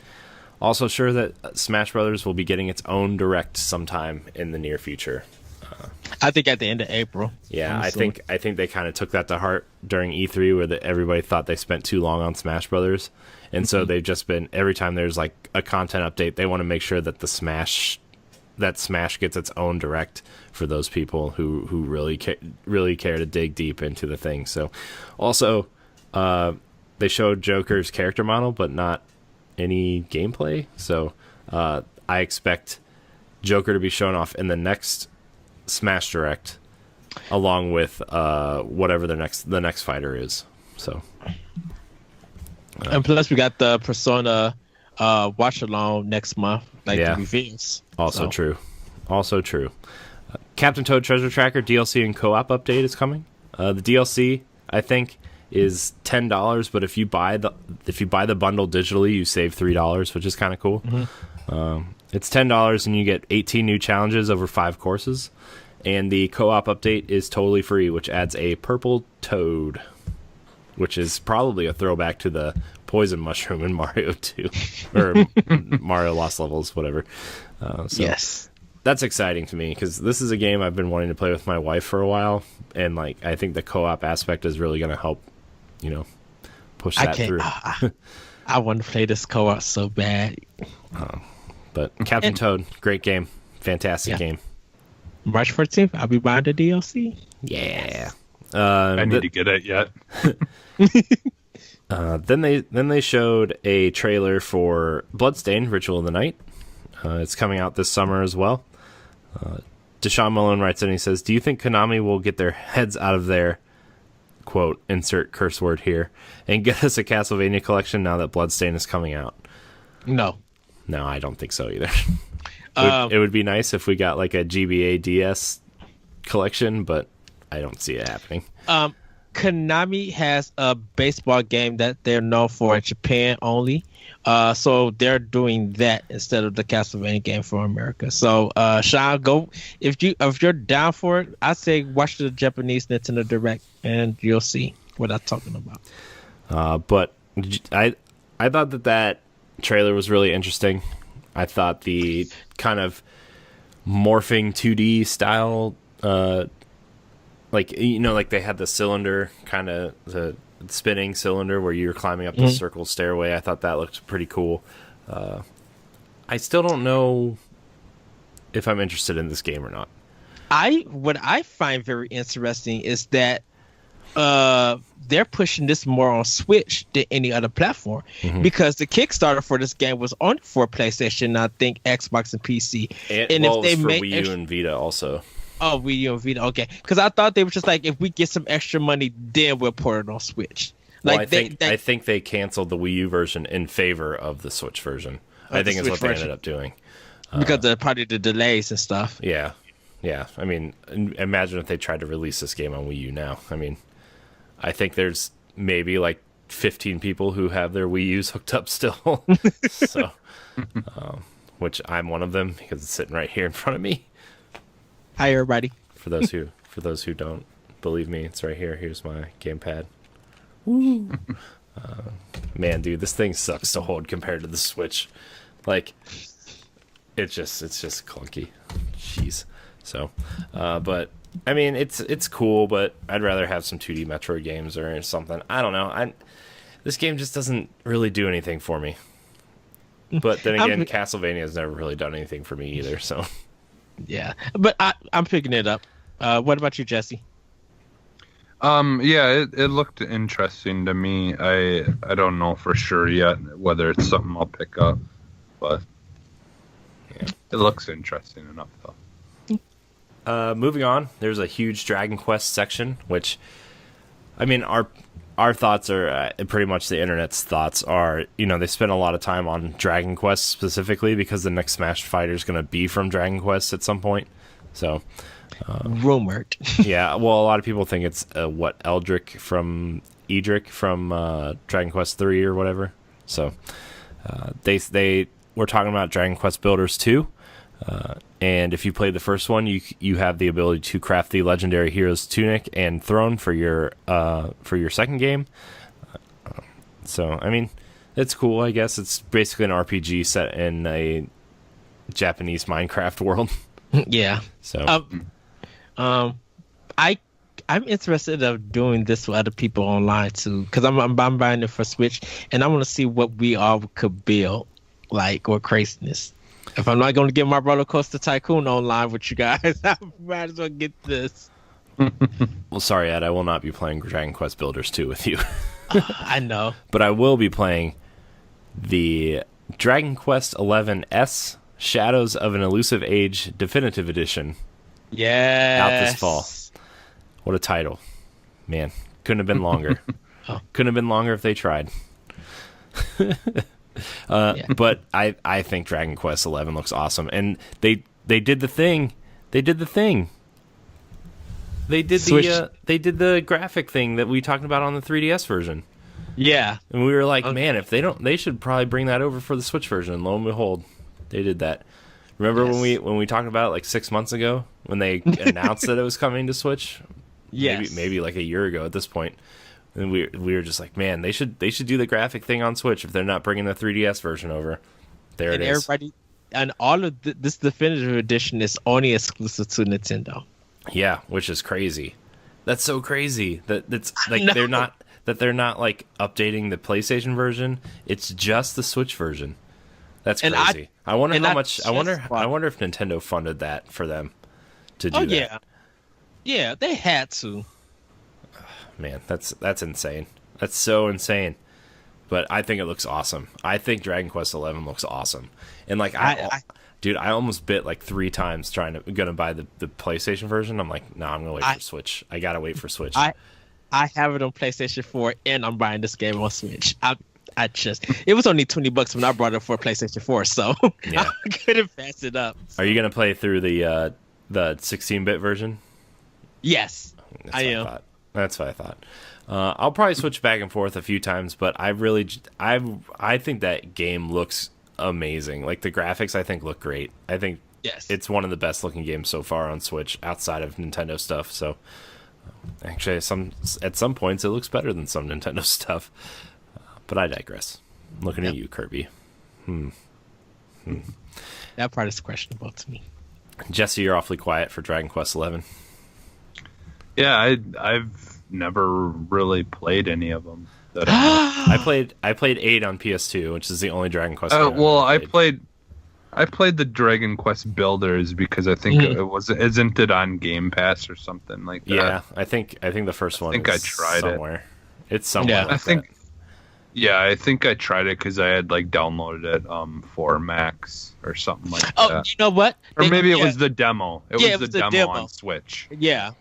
also sure that Smash Brothers will be getting its own Direct sometime in the near future. I think at the end of April. Yeah, I think they kind of took that to heart during E3, where everybody thought they spent too long on Smash Brothers, and so they've just been every time there's like a content update, they want to make sure that Smash gets its own Direct for those people who really care to dig deep into the thing. So, also, they showed Joker's character model, but not any gameplay. So, I expect Joker to be shown off in the next Smash Direct, along with whatever the next fighter is. So, and plus we got the Persona watch along next month, like the reveals. Also true. Captain Toad Treasure Tracker DLC and co-op update is coming. The DLC I think is $10, but if you buy the bundle digitally, you save $3, which is kind of cool. It's $10 and you get 18 new challenges over 5 courses. And the co-op update is totally free, which adds a purple toad, which is probably a throwback to the poison mushroom in Mario 2 or Mario Lost Levels, whatever. Yes, that's exciting to me because this is a game I've been wanting to play with my wife for a while, and like I think the co-op aspect is really going to help, push that through. I want to play this co-op so bad. But Captain Toad, great game, fantastic game. March 14th, I'll be buying the DLC. Yeah. I need to get it yet. Then they showed a trailer for Bloodstained: Ritual of the Night. It's coming out this summer as well. Deshaun Mullen writes in, he says, "Do you think Konami will get their heads out of their quote, insert curse word here, and get us a Castlevania collection now that Bloodstained is coming out?" No, I don't think so either. It would be nice if we got like a GBA DS collection, but I don't see it happening. Konami has a baseball game that they're known for in Japan only. So they're doing that instead of the Castlevania game for America. So Sean, go if you're down for it, I say watch the Japanese Nintendo Direct and you'll see what I'm talking about. But I thought that trailer was really interesting. I thought the kind of morphing 2D style, like they had the cylinder, kind of the spinning cylinder where you're climbing up the circle stairway. I thought that looked pretty cool. I still don't know if I'm interested in this game or not. What I find very interesting is that they're pushing this more on Switch than any other platform, because the Kickstarter for this game was on for PlayStation, I think Xbox and PC, and if they for Wii U and Vita also. Oh, Wii U and Vita, okay. Because I thought they were just like, if we get some extra money, then we'll port it on Switch. Like, well, I think they canceled the Wii U version in favor of the Switch version. I think it's what they ended up doing. Because of probably the delays and stuff. Yeah. I mean, imagine if they tried to release this game on Wii U now. I mean, I think there's maybe like 15 people who have their Wii U's hooked up still. So, which I'm one of them because it's sitting right here in front of me. Hi, everybody. For those who don't believe me, it's right here. Here's my gamepad. Woo! Man, dude, this thing sucks to hold compared to the Switch. Like, it's just clunky. Jeez. So, but I mean, it's cool, but I'd rather have some 2D Metroid games or something. I don't know. This game just doesn't really do anything for me. But then again, Castlevania has never really done anything for me either. So. Yeah, but I'm picking it up. What about you, Jesse? Yeah, it looked interesting to me. I don't know for sure yet whether it's something I'll pick up, but yeah, it looks interesting enough though. Moving on, there's a huge Dragon Quest section, which, I mean, our thoughts are pretty much the internet's thoughts are, they spend a lot of time on Dragon Quest specifically because the next Smash Fighter is going to be from Dragon Quest at some point. So, rumored. Yeah, well, a lot of people think it's Edric from Dragon Quest 3 or whatever. So, they were talking about Dragon Quest Builders 2. And if you played the first one, you have the ability to craft the legendary hero's tunic and throne for your second game. So I mean, it's cool. I guess it's basically an RPG set in a Japanese Minecraft world. Yeah. So, I'm interested of doing this with other people online too, because I'm buying it for Switch, and I want to see what we all could build, like, or craziness. If I'm not going to get my Roller Coaster Tycoon online with you guys, I might as well get this. Well, sorry, Ed, I will not be playing Dragon Quest Builders 2 with you. I know. But I will be playing the Dragon Quest XI S Shadows of an Elusive Age Definitive Edition. Yeah. Out this fall. What a title. Man, couldn't have been longer. Couldn't have been longer if they tried. Yeah. But I think Dragon Quest XI looks awesome, and they did the thing. They did the graphic thing that we talked about on the 3DS version. Yeah, and we were like, man, if they should probably bring that over for the Switch version. And lo and behold, they did that. Remember when we talked about it like 6 months ago when they announced that it was coming to Switch? Yes, maybe like a year ago at this point. And we were just like, man, they should do the graphic thing on Switch if they're not bringing the 3DS version over. There it is. Everybody, and all of this definitive edition is only exclusive to Nintendo. Yeah, which is crazy. That's so crazy that's like they're not like updating the PlayStation version. It's just the Switch version. That's crazy. I wonder how much. I wonder if Nintendo funded that for them to do that. Yeah, yeah, they had to. Man, that's insane. That's so insane. But I think it looks awesome. I think Dragon Quest XI looks awesome. And like dude, I almost bit like 3 times gonna buy the PlayStation version. I'm like, no, I'm gonna wait for Switch. I gotta wait for Switch. I have it on PlayStation 4, and I'm buying this game on Switch. It was only $20 when I brought it for PlayStation 4, so yeah. I couldn't pass it up. So. Are you gonna play through the 16-bit version? Yes. I am. That's what I thought. I'll probably switch back and forth a few times, but I think that game looks amazing. Like the graphics, I think look great. I think it's one of the best looking games so far on Switch outside of Nintendo stuff. So actually, at some points it looks better than some Nintendo stuff. But I digress. I'm looking at you, Kirby. That part is questionable to me. Jesse, you're awfully quiet for Dragon Quest XI. Yeah, I've never really played any of them. I played 8 on PS2, which is the only Dragon Quest game I played the Dragon Quest Builders because I think isn't it on Game Pass or something like that? Yeah, I think the first one. I tried somewhere. It's somewhere. Yeah, I think I tried it because I had downloaded it for Max or something like that. Oh, you know what? Or maybe it was the demo. It was the demo on Switch. Yeah.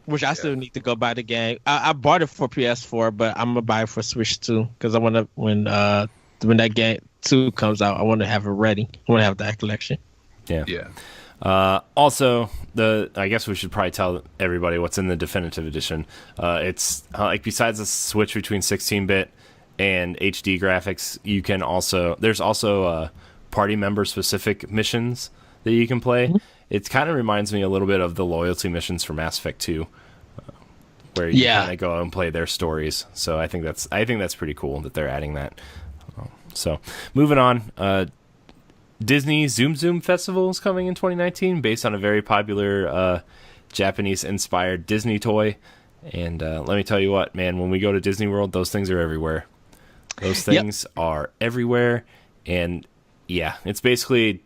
Which I still need to go buy the game. I bought it for PS4, but I'm gonna buy it for Switch too because I want to when that game 2 comes out, I want to have it ready. I want to have that collection. Yeah. Also, I guess we should probably tell everybody what's in the definitive edition. It's besides the switch between 16-bit and HD graphics, there's also party member specific missions that you can play. Mm-hmm. It kind of reminds me a little bit of the loyalty missions for Mass Effect 2, where you kind of go and play their stories. So I think that's pretty cool that they're adding that. So moving on. Disney Zoom Zoom Festival is coming in 2019 based on a very popular Japanese-inspired Disney toy. And let me tell you what, man, when we go to Disney World, those things are everywhere. Those things are everywhere. And yeah, it's basically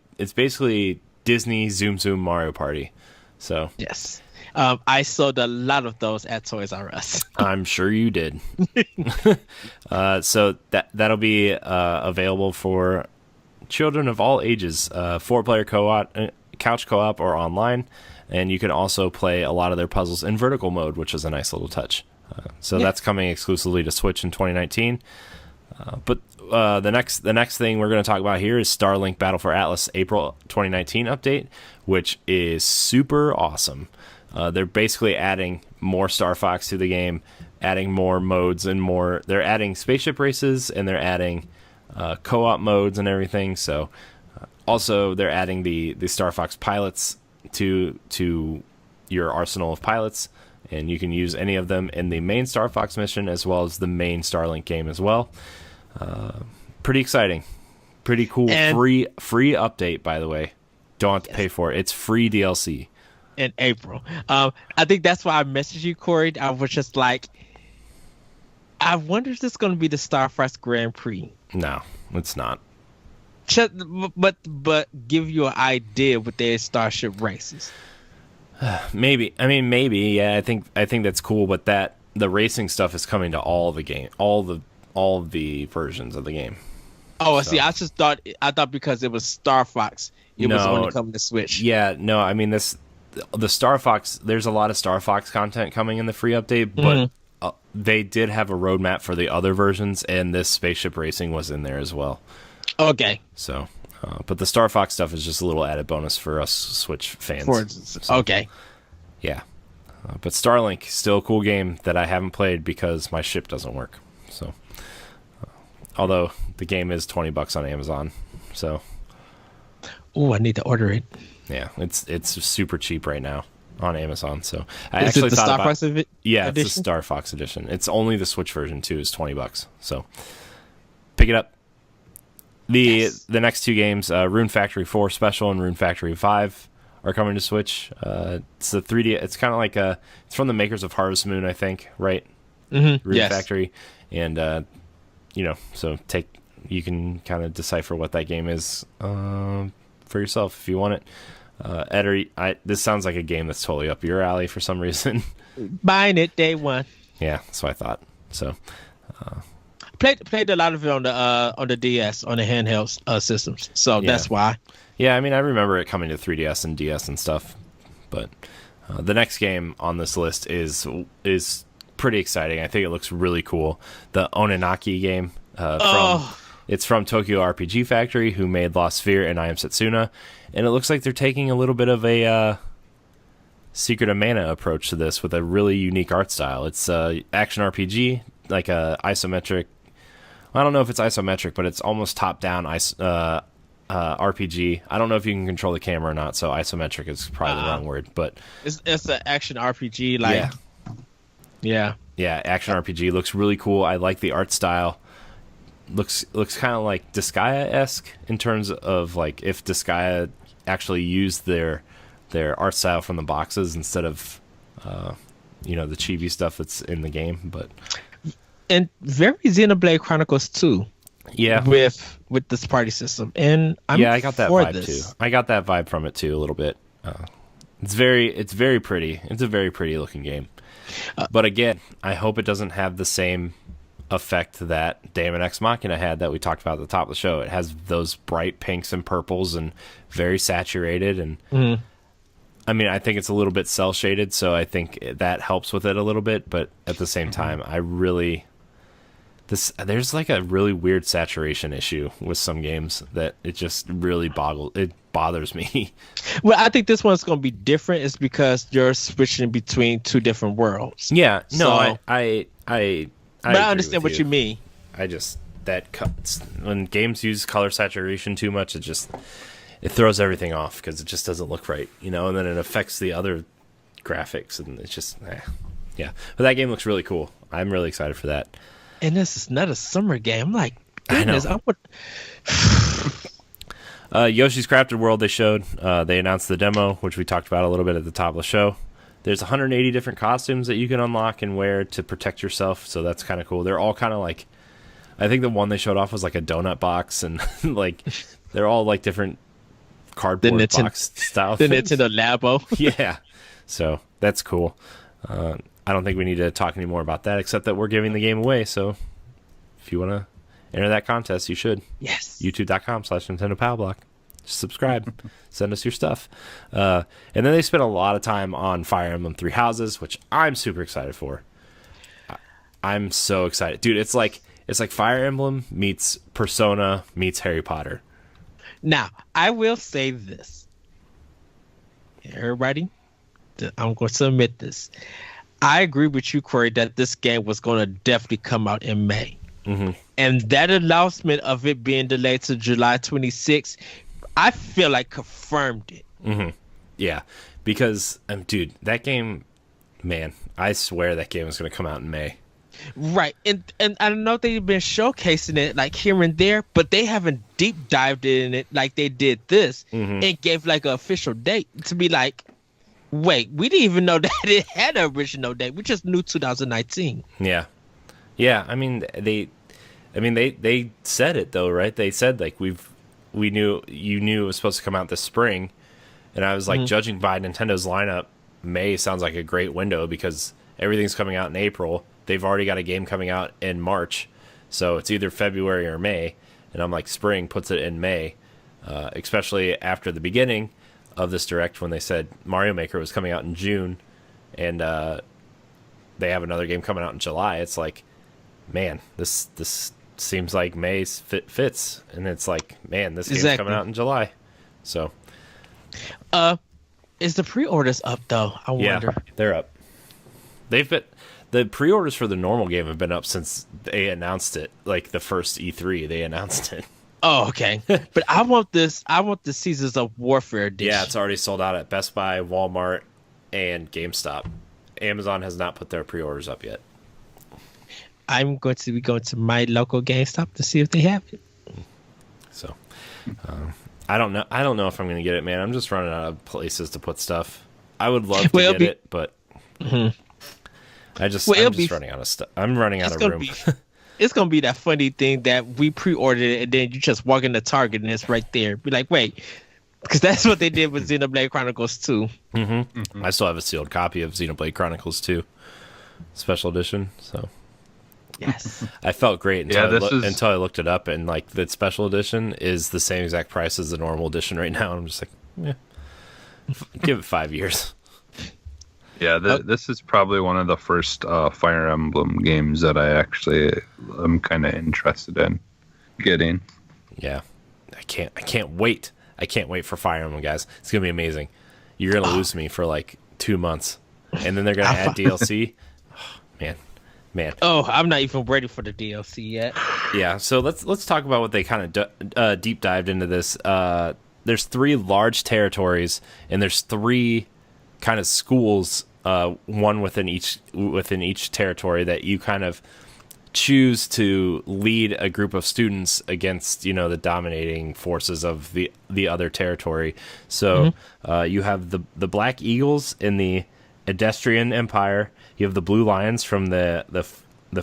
Disney Zoom Zoom Mario Party. So yes. I sold a lot of those at Toys R Us. I'm sure you did. So that'll be available for children of all ages, 4-player co-op, couch co-op, or online, and you can also play a lot of their puzzles in vertical mode, which is a nice little touch. That's coming exclusively to Switch in 2019. But the next thing we're going to talk about here is Starlink Battle for Atlas April 2019 update, which is super awesome. They're basically adding more Star Fox to the game, adding more modes and more. They're adding spaceship races, and they're adding co-op modes and everything. So also they're adding the Star Fox pilots to your arsenal of pilots, and you can use any of them in the main Star Fox mission as well as the main Starlink game as well. Pretty exciting, pretty cool. And free update, by the way. Don't have to pay for it. It's free DLC in April. I think that's why I messaged you, Corey. I was just like, I wonder if this is going to be the Star Fox Grand Prix. No, it's not. But give you an idea with their Starship races. Maybe. I mean, maybe. Yeah, I think that's cool. But the racing stuff is coming to all the versions of the game. Oh, so. See, I thought because it was Star Fox, was only coming to Switch. Yeah, no. I mean, the Star Fox. There's a lot of Star Fox content coming in the free update, but. They did have a roadmap for the other versions, and this spaceship racing was in there as well. Okay. So, but the Star Fox stuff is just a little added bonus for us Switch fans. Okay. Yeah. But Starlink, still a cool game that I haven't played because my ship doesn't work. So, although the game is $20 on Amazon, so. Oh, I need to order it. Yeah, it's super cheap right now on Amazon. So I actually it the thought Star Fox edition? It's the Star Fox edition. It's only the Switch version too. Is $20. So pick it up. The next two games, Rune Factory 4 Special and Rune Factory 5, are coming to Switch. It's the 3D. It's kind of like it's from the makers of Harvest Moon, I think, right? Mm-hmm. Rune Factory, and so you can kind of decipher what that game is for yourself if you want it. Ed, this sounds like a game that's totally up your alley for some reason. Buying it day one. Yeah, that's what I thought. So, played a lot of it on the DS, on the handheld systems. So that's why. Yeah, I mean, I remember it coming to 3DS and DS and stuff. But the next game on this list is pretty exciting. I think it looks really cool. The Oninaki game It's from Tokyo RPG Factory, who made Lost Sphere and I Am Setsuna, and it looks like they're taking a little bit of a Secret of Mana approach to this with a really unique art style. It's action RPG, like a isometric. I don't know if it's isometric, but it's almost top-down RPG. I don't know if you can control the camera or not, so isometric is probably the wrong word. But it's an action RPG, like yeah, action RPG looks really cool. I like the art style. Looks kind of like Disgaea-esque in terms of like if Disgaea actually used their art style from the boxes instead of the chibi stuff that's in the game. But and very Xenoblade Chronicles 2. Yeah, with this party system, and I got that vibe too. I got that vibe from it too a little bit. It's very pretty. It's a very pretty looking game. But again, I hope it doesn't have the same effect that Daemon X Machina had that we talked about at the top of the show. It has those bright pinks and purples and very saturated. And I mean, I think it's a little bit cell shaded, so I think that helps with it a little bit. But at the same time, there's like a really weird saturation issue with some games that it just really bothers me. Well, I think this one's going to be different. It's because you're switching between two different worlds. Yeah, no, I but I understand what you mean. I just when games use color saturation too much, it throws everything off because it just doesn't look right, and then it affects the other graphics, and it's just yeah. But that game looks really cool. I'm really excited for that. And this is not a summer game. I'm like, goodness, I would. Yoshi's Crafted World they showed. They announced the demo, which we talked about a little bit at the top of the show. There's 180 different costumes that you can unlock and wear to protect yourself, so that's kind of cool. They're all kind of like, I think the one they showed off was like a donut box, and like they're all like different cardboard box style things. The Nintendo Labo. Yeah, so that's cool. I don't think we need to talk any more about that, except that we're giving the game away. So if you want to enter that contest, you should. Yes. YouTube.com/Nintendo Pow Block. Subscribe. Send us your stuff. And then they spent a lot of time on Fire Emblem Three Houses, which I'm super excited for. I'm so excited. Dude, it's like Fire Emblem meets Persona meets Harry Potter. Now, I will say this. Everybody, I'm going to admit this. I agree with you, Corey, that this game was going to definitely come out in May. Mm-hmm. And that announcement of it being delayed to July 26th, I feel like confirmed it. Mm-hmm. Yeah, because, dude, that game, man, I swear that game is going to come out in May. Right. And I know they've been showcasing it like here and there, but they haven't deep dived in it like they did this and gave like an official date to be like, wait, we didn't even know that it had an original date. We just knew 2019. Yeah. Yeah, I mean they said it though, right? They said like you knew it was supposed to come out this spring, and I was like, judging by Nintendo's lineup, May sounds like a great window because everything's coming out in April. They've already got a game coming out in March, so it's either February or May, and I'm like, spring puts it in May, especially after the beginning of this direct when they said Mario Maker was coming out in June, and they have another game coming out in July. It's like, man, this seems like May fits, and it's like, man, this game's coming out in July. So, is the pre-orders up though? I wonder. Yeah, they're up. The pre-orders for the normal game have been up since they announced it, like the first E3. They announced it. Oh, okay. But I want the Seasons of Warfare edition. Yeah, it's already sold out at Best Buy, Walmart, and GameStop. Amazon has not put their pre-orders up yet. I'm going to be going to my local GameStop to see if they have it. So, I don't know. I don't know if I'm going to get it, man. I'm just running out of places to put stuff. I would love to get it, but I'm just running out of stuff. I'm running out of room. It's going to be that funny thing that we pre-ordered it, and then you just walk into Target and it's right there. Be like, wait. Because that's what they did with Xenoblade Chronicles 2. I still have a sealed copy of Xenoblade Chronicles 2 Special Edition, so... Yes. I felt great until I looked it up, and like the special edition is the same exact price as the normal edition right now. And I'm just like, yeah, give it 5 years. Yeah, this is probably one of the first Fire Emblem games that I actually am kind of interested in getting. Yeah, I can't wait. I can't wait for Fire Emblem, guys. It's gonna be amazing. You're gonna lose me for like 2 months, and then they're gonna add DLC. Oh, man. Oh, I'm not even ready for the DLC yet. Yeah, so let's talk about what they kind of deep dived into this. There's 3 large territories, and there's 3 kind of schools, one within each territory, that you kind of choose to lead a group of students against, the dominating forces of the other territory. So you have the Black Eagles in the Edestrian Empire. You have the Blue Lions from the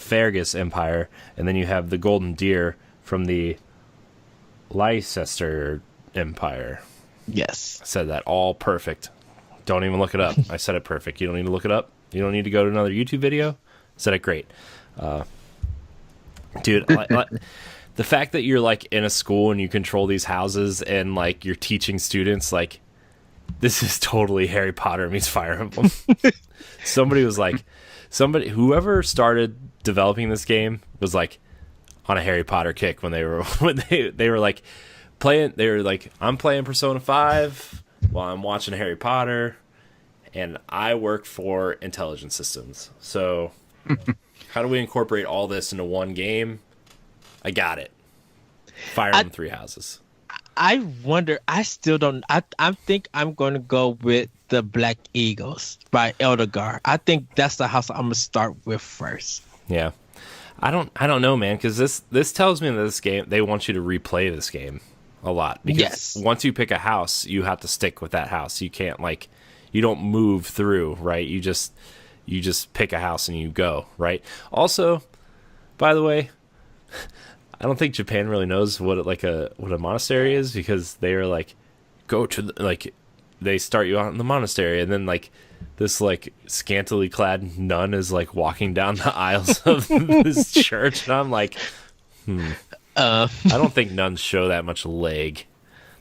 Fergus Empire, and then you have the Golden Deer from the Leicester Empire. Yes. I said that all perfect. Don't even look it up. I said it perfect. You don't need to look it up. You don't need to go to another YouTube video. I said it great. Dude, the fact that you're like in a school and you control these houses and like you're teaching students, like, this is totally Harry Potter meets Fire Emblem. Whoever started developing this game was like on a Harry Potter kick when they were like playing. They were like, I'm playing Persona 5 while I'm watching Harry Potter, and I work for intelligence systems. So how do we incorporate all this into one game? I got it. Fire Emblem Three Houses. I wonder. I still don't. I think I'm going to go with the Black Eagles by Eldegar. I think that's the house I'm gonna start with first. Yeah, I don't know, man, because this tells me that this game, they want you to replay this game a lot. Because once you pick a house, you have to stick with that house. You can't you don't move through, right? You just pick a house and you go, right? Also, by the way, I don't think Japan really knows what a monastery is, because they are like, go to they start you out in the monastery, and then this scantily clad nun is walking down the aisles of this church, and I'm like, I don't think nuns show that much leg.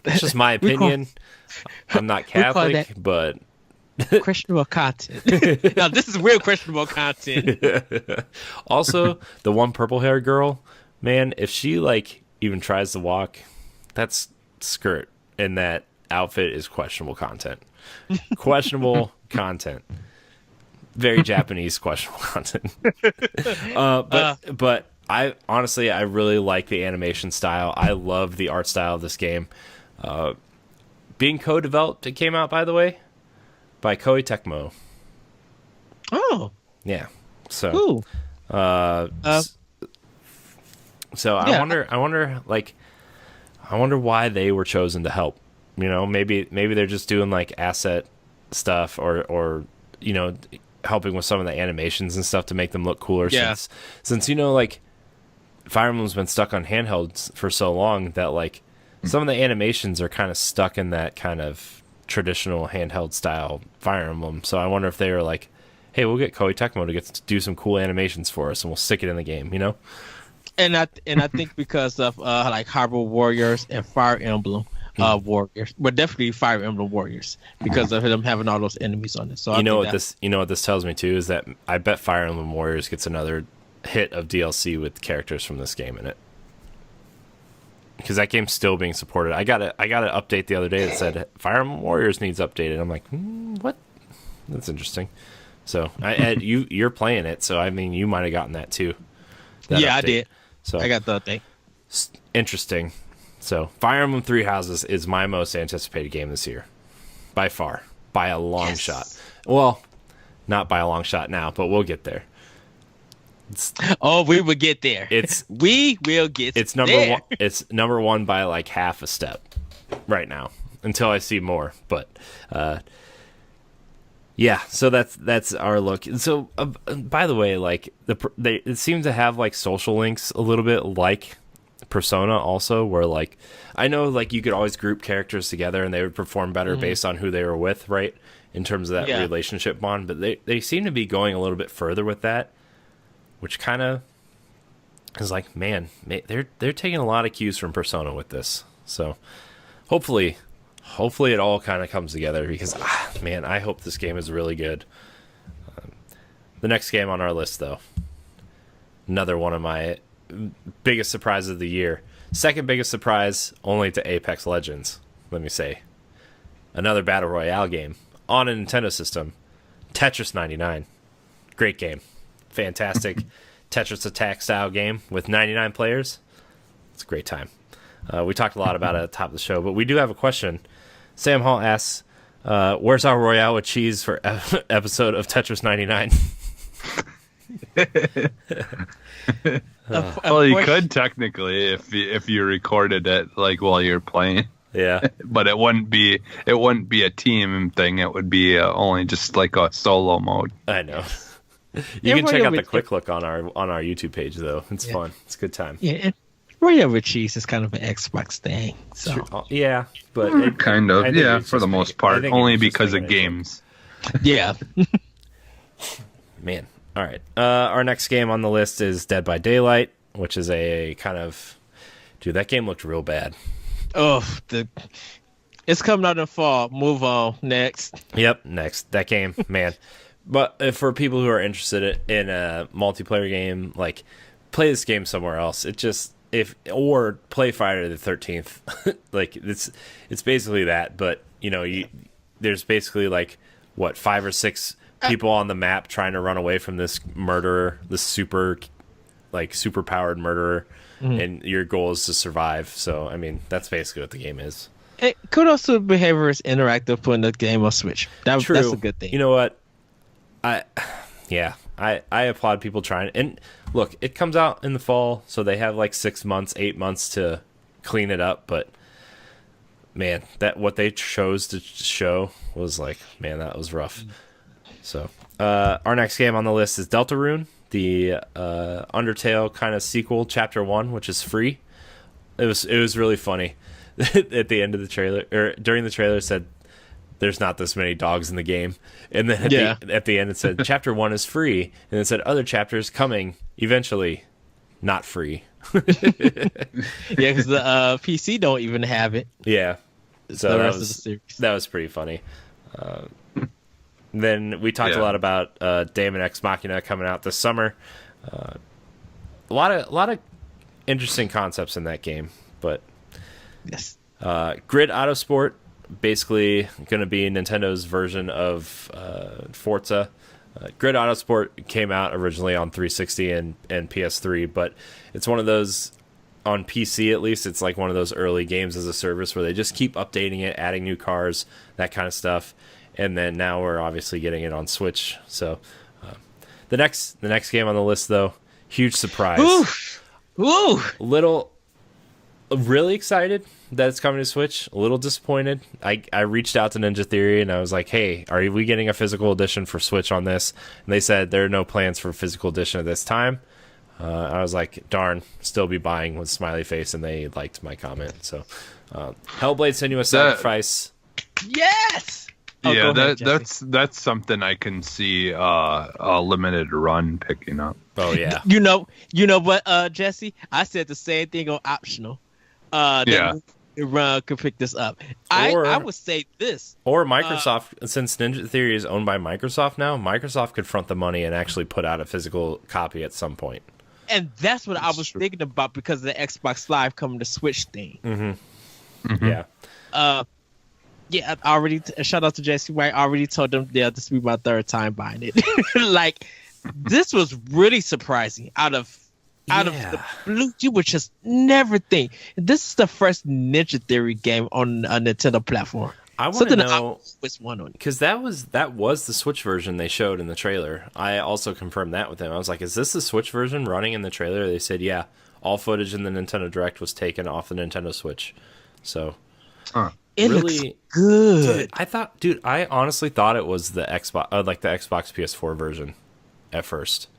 That's just my opinion. I'm not Catholic, but questionable content. Now this is real questionable content. Also, the one purple hair girl, man, if she even tries to walk, that skirt in that outfit is questionable content. Questionable content. Very Japanese questionable content. But I honestly, I really like the animation style. I love the art style of this game. Being co-developed, it came out, by the way, by Koei Tecmo. Oh. Yeah. So. Ooh. So I wonder why they were chosen to help. Maybe they're just doing asset stuff or helping with some of the animations and stuff to make them look cooler. Yeah. Since Fire Emblem's been stuck on handhelds for so long that some of the animations are kind of stuck in that kind of traditional handheld style Fire Emblem. So I wonder if they were like, hey, we'll get Koei Tecmo to do some cool animations for us, and we'll stick it in the game. And I think because of Harbor Warriors and Fire Emblem Warriors, but definitely Fire Emblem Warriors, because of them having all those enemies on it. So what this tells me too is that I bet Fire Emblem Warriors gets another hit of DLC with characters from this game in it, because that game's still being supported. I got an update the other day that said Fire Emblem Warriors needs updated. I'm like, what? That's interesting. So Ed, you're playing it, so I mean you might have gotten that too. I did. So I got the update. Interesting. So Fire Emblem Three Houses is my most anticipated game this year, by far, by a long shot. Well, not by a long shot now, but we'll get there. We will get there. We will get. It's number there. one. It's number one by half a step right now, until I see more. But yeah. So that's our look. So by the way, it seems to have social links a little bit like Persona also, where I know you could always group characters together and they would perform better based on who they were with, right? In terms of that relationship bond. But they seem to be going a little bit further with that, which kind of is man, they're taking a lot of cues from Persona with this. So hopefully it all kind of comes together, because man, I hope this game is really good. The next game on our list, though, another one of my biggest surprises of the year, second biggest surprise only to Apex Legends, let me say, another battle royale game on a Nintendo system, Tetris 99. Great game. Fantastic Tetris attack style game with 99 players. It's a great time. We talked a lot about it at the top of the show, but we do have a question. Sam Hall asks, where's our Royale with cheese for episode of Tetris 99? Well, you could technically if you recorded it like while you're playing. Yeah, but it wouldn't be a team thing. It would be only just like a solo mode. I know. You can check out the quick look on our YouTube page though. It's fun. It's a good time. Yeah, Royale with cheese is kind of an Xbox thing. So yeah, but kind of for the most part, only because of games. Yeah. Man. All right. Our next game on the list is Dead by Daylight, which is a kind of... Dude, that game looked real bad. Oh, it's coming out in fall. Move on. Next. Yep, next. That game, man. But for people who are interested in a multiplayer game, like, play this game somewhere else. It just... or play Friday the 13th. Like, it's basically that, but, you know, there's basically, like, 5 or 6... people on the map trying to run away from this murderer, this super powered murderer, and your goal is to survive. So, I mean, that's basically what the game is. It could also be Behavior's Interactive putting the game on Switch. That's a good thing. You know what? I applaud people trying. And look, it comes out in the fall, so they have like 6 months, 8 months to clean it up. But man, what they chose to show was like, man, that was rough. So, our next game on the list is Deltarune, the Undertale kind of sequel, Chapter 1, which is free. It was really funny. At the end of the trailer, or during the trailer, it said, "There's not this many dogs in the game," and then at the end it said, "Chapter 1 is free," and it said, "Other chapters coming eventually, not free." Yeah, because the PC don't even have it. Yeah, so the rest of the series. That was pretty funny. Then we talked a lot about Daemon X Machina coming out this summer. A lot of interesting concepts in that game, but yes, Grid Autosport, basically going to be Nintendo's version of Forza. Grid Autosport came out originally on 360 and PS3, but it's one of those, on PC at least, it's like one of those early games as a service where they just keep updating it, adding new cars, that kind of stuff. And then now we're obviously getting it on Switch. So the next game on the list, though, huge surprise. Ooh. Really excited that it's coming to Switch. A little disappointed. I reached out to Ninja Theory and I was like, hey, are we getting a physical edition for Switch on this? And they said there are no plans for a physical edition at this time. I was like, darn, still be buying with smiley face, and they liked my comment. So Hellblade Senua's Sacrifice. Yes! Yeah, that's something I can see a limited run picking up. Oh yeah. You know what, Jesse? I said the same thing on optional. Run could pick this up. I would say this. Or Microsoft, since Ninja Theory is owned by Microsoft now, Microsoft could front the money and actually put out a physical copy at some point. And that's what I was thinking about because of the Xbox Live coming to Switch thing. Mm-hmm. Mm-hmm. Yeah. I already shout out to Jesse White. I already told them, this will be my third time buying it. Like, this was really surprising. Out of the blue, you would just never think this is the first Ninja Theory game on a Nintendo platform. I want to know which one on it, because that was the Switch version they showed in the trailer. I also confirmed that with them. I was like, "Is this the Switch version running in the trailer?" They said, "Yeah, all footage in the Nintendo Direct was taken off the Nintendo Switch." So, it really looks good. I honestly thought it was the Xbox, like the Xbox PS4 version, at first.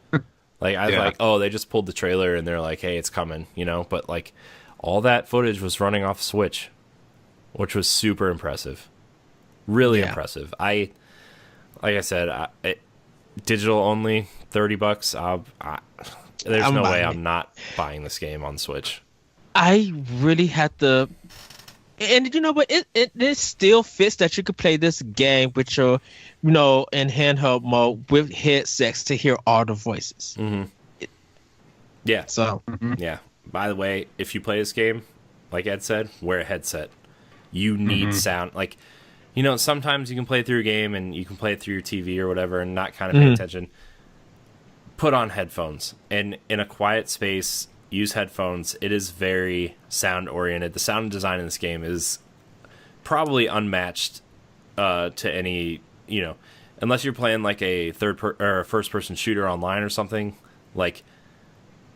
Like I was like, "Oh, they just pulled the trailer and they're like, hey, it's coming," you know. But like, all that footage was running off Switch, which was super impressive, really impressive. Like I said, digital only, $30. There's no way I'm not buying this game on Switch. I really had to, and you know, but it still fits that you could play this game with your, in handheld mode with headsets to hear all the voices. Mm-hmm. Yeah. So yeah. By the way, if you play this game, like Ed said, wear a headset. You need sound. Like, sometimes you can play through a game and you can play it through your TV or whatever and not kind of pay attention. Put on headphones and in a quiet space, use headphones. It is very sound oriented. The sound design in this game is probably unmatched to any, unless you're playing like a first person shooter online or something. Like,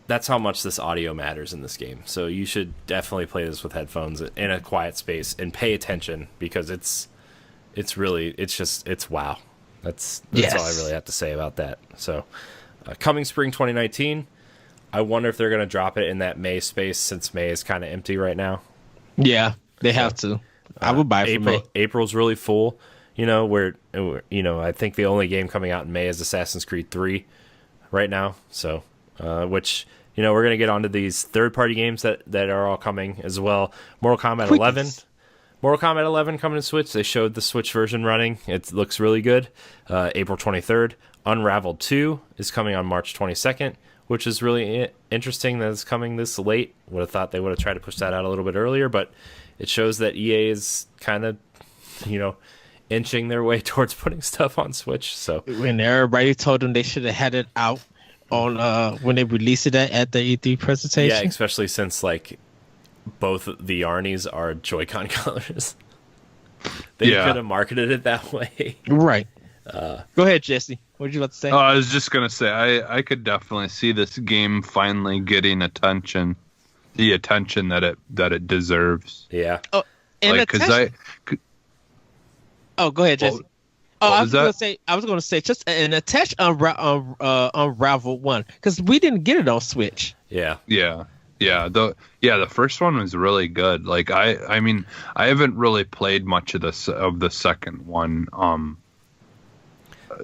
that's how much this audio matters in this game. So you should definitely play this with headphones in a quiet space and pay attention, because it's wow. That's all I really have to say about that. So coming spring 2019, I wonder if they're going to drop it in that May space, since May is kind of empty right now. Yeah, they have to. I would buy it for May. April's really full. I think the only game coming out in May is Assassin's Creed 3 right now. So, which, we're going to get onto these third-party games that are all coming as well. Mortal Kombat 11 coming to Switch. They showed the Switch version running. It looks really good. April 23rd. Unraveled 2 is coming on March 22nd, which is really interesting that it's coming this late. Would have thought they would have tried to push that out a little bit earlier, but it shows that EA is kind of, inching their way towards putting stuff on Switch. So when everybody told them they should have had it out on when they released it at the E3 presentation. Yeah, especially since like both the Arnie's are Joy-Con colors. They could have marketed it that way. Right. Go ahead, Jesse. What did you about to say? Oh, I was just gonna say I could definitely see this game finally getting the attention that it deserves. Yeah. Oh, and go ahead, Jesse. I was going to say just an attach Unravel 1, because we didn't get it on Switch. Yeah. The first one was really good. Like I mean, I haven't really played much of the second one.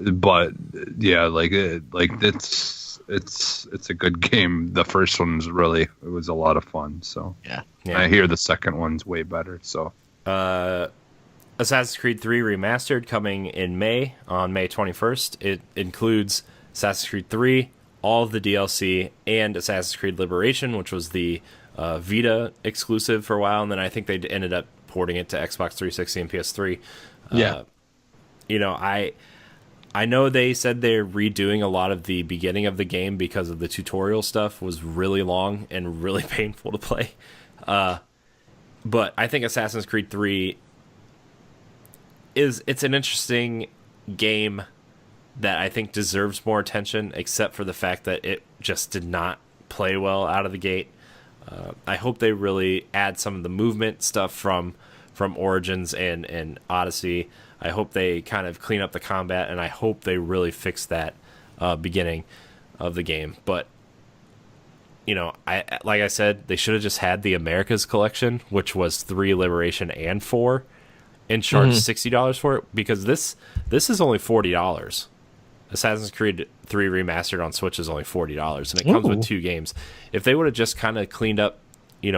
But yeah, it's a good game. The first one it was a lot of fun. So yeah. I hear the second one's way better. So Assassin's Creed 3 Remastered coming in May, on May 21st. It includes Assassin's Creed 3, all of the DLC, and Assassin's Creed Liberation, which was the Vita exclusive for a while, and then I think they ended up porting it to Xbox 360 and PS3. I know they said they're redoing a lot of the beginning of the game because of the tutorial stuff was really long and really painful to play. But I think Assassin's Creed 3 it's an interesting game that I think deserves more attention, except for the fact that it just did not play well out of the gate. I hope they really add some of the movement stuff from Origins and Odyssey. I hope they kind of clean up the combat, and I hope they really fix that beginning of the game. But like I said, they should have just had the Americas collection, which was 3 Liberation and 4, and charged $60 for it, because this is only $40. Assassin's Creed 3 Remastered on Switch is only $40, and it comes with 2 games. If they would have just kind of cleaned up,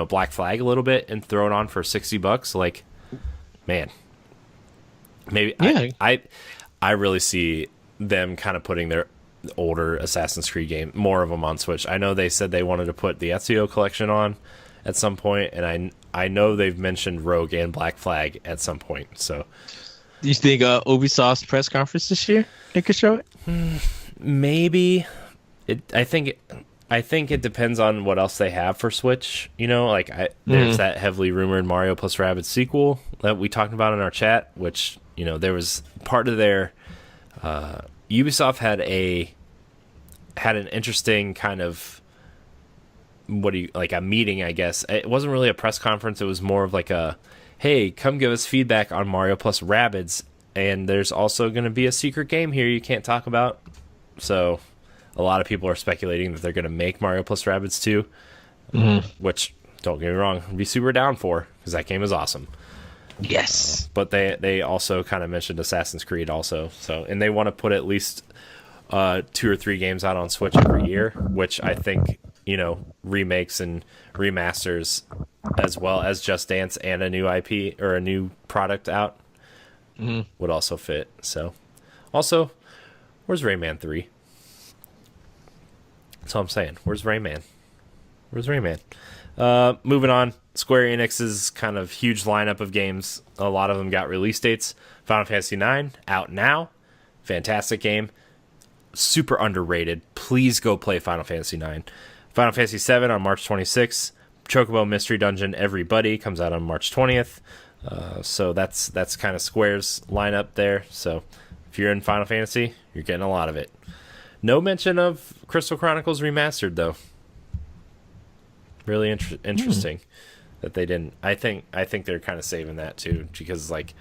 Black Flag a little bit and throw it on for $60, like, man, maybe. Yeah. I really see them kind of putting their older Assassin's Creed game, more of them on Switch. I know they said they wanted to put the Ezio collection on at some point, and I know they've mentioned Rogue and Black Flag at some point. So, do you think Ubisoft's press conference this year they could show it? Maybe. I think it depends on what else they have for Switch. There's that heavily rumored Mario plus Rabbids sequel that we talked about in our chat, which there was part of their Ubisoft had an interesting kind of a meeting, I guess. It wasn't really a press conference. It was more of like a, hey, come give us feedback on Mario plus Rabbids, and there's also going to be a secret game here you can't talk about. So a lot of people are speculating that they're going to make Mario plus Rabbids 2, which, don't get me wrong, I'd be super down for, because that game is awesome. Yes. But they also kind of mentioned Assassin's Creed also. So, and they want to put at least 2 or 3 games out on Switch every year, which I think, remakes and remasters, as well as Just Dance and a new IP or a new product out, would also fit. So, also, where's Rayman 3? That's all I'm saying. Where's Rayman? Moving on. Square Enix's kind of huge lineup of games, a lot of them got release dates. Final Fantasy IX, out now. Fantastic game. Super underrated. Please go play Final Fantasy IX. Final Fantasy VII on March 26th. Chocobo Mystery Dungeon Everybody comes out on March 20th. So that's kind of Square's lineup there. So if you're in Final Fantasy, you're getting a lot of it. No mention of Crystal Chronicles Remastered, though. Really interesting that they didn't. I think they're kind of saving that, too, because, like,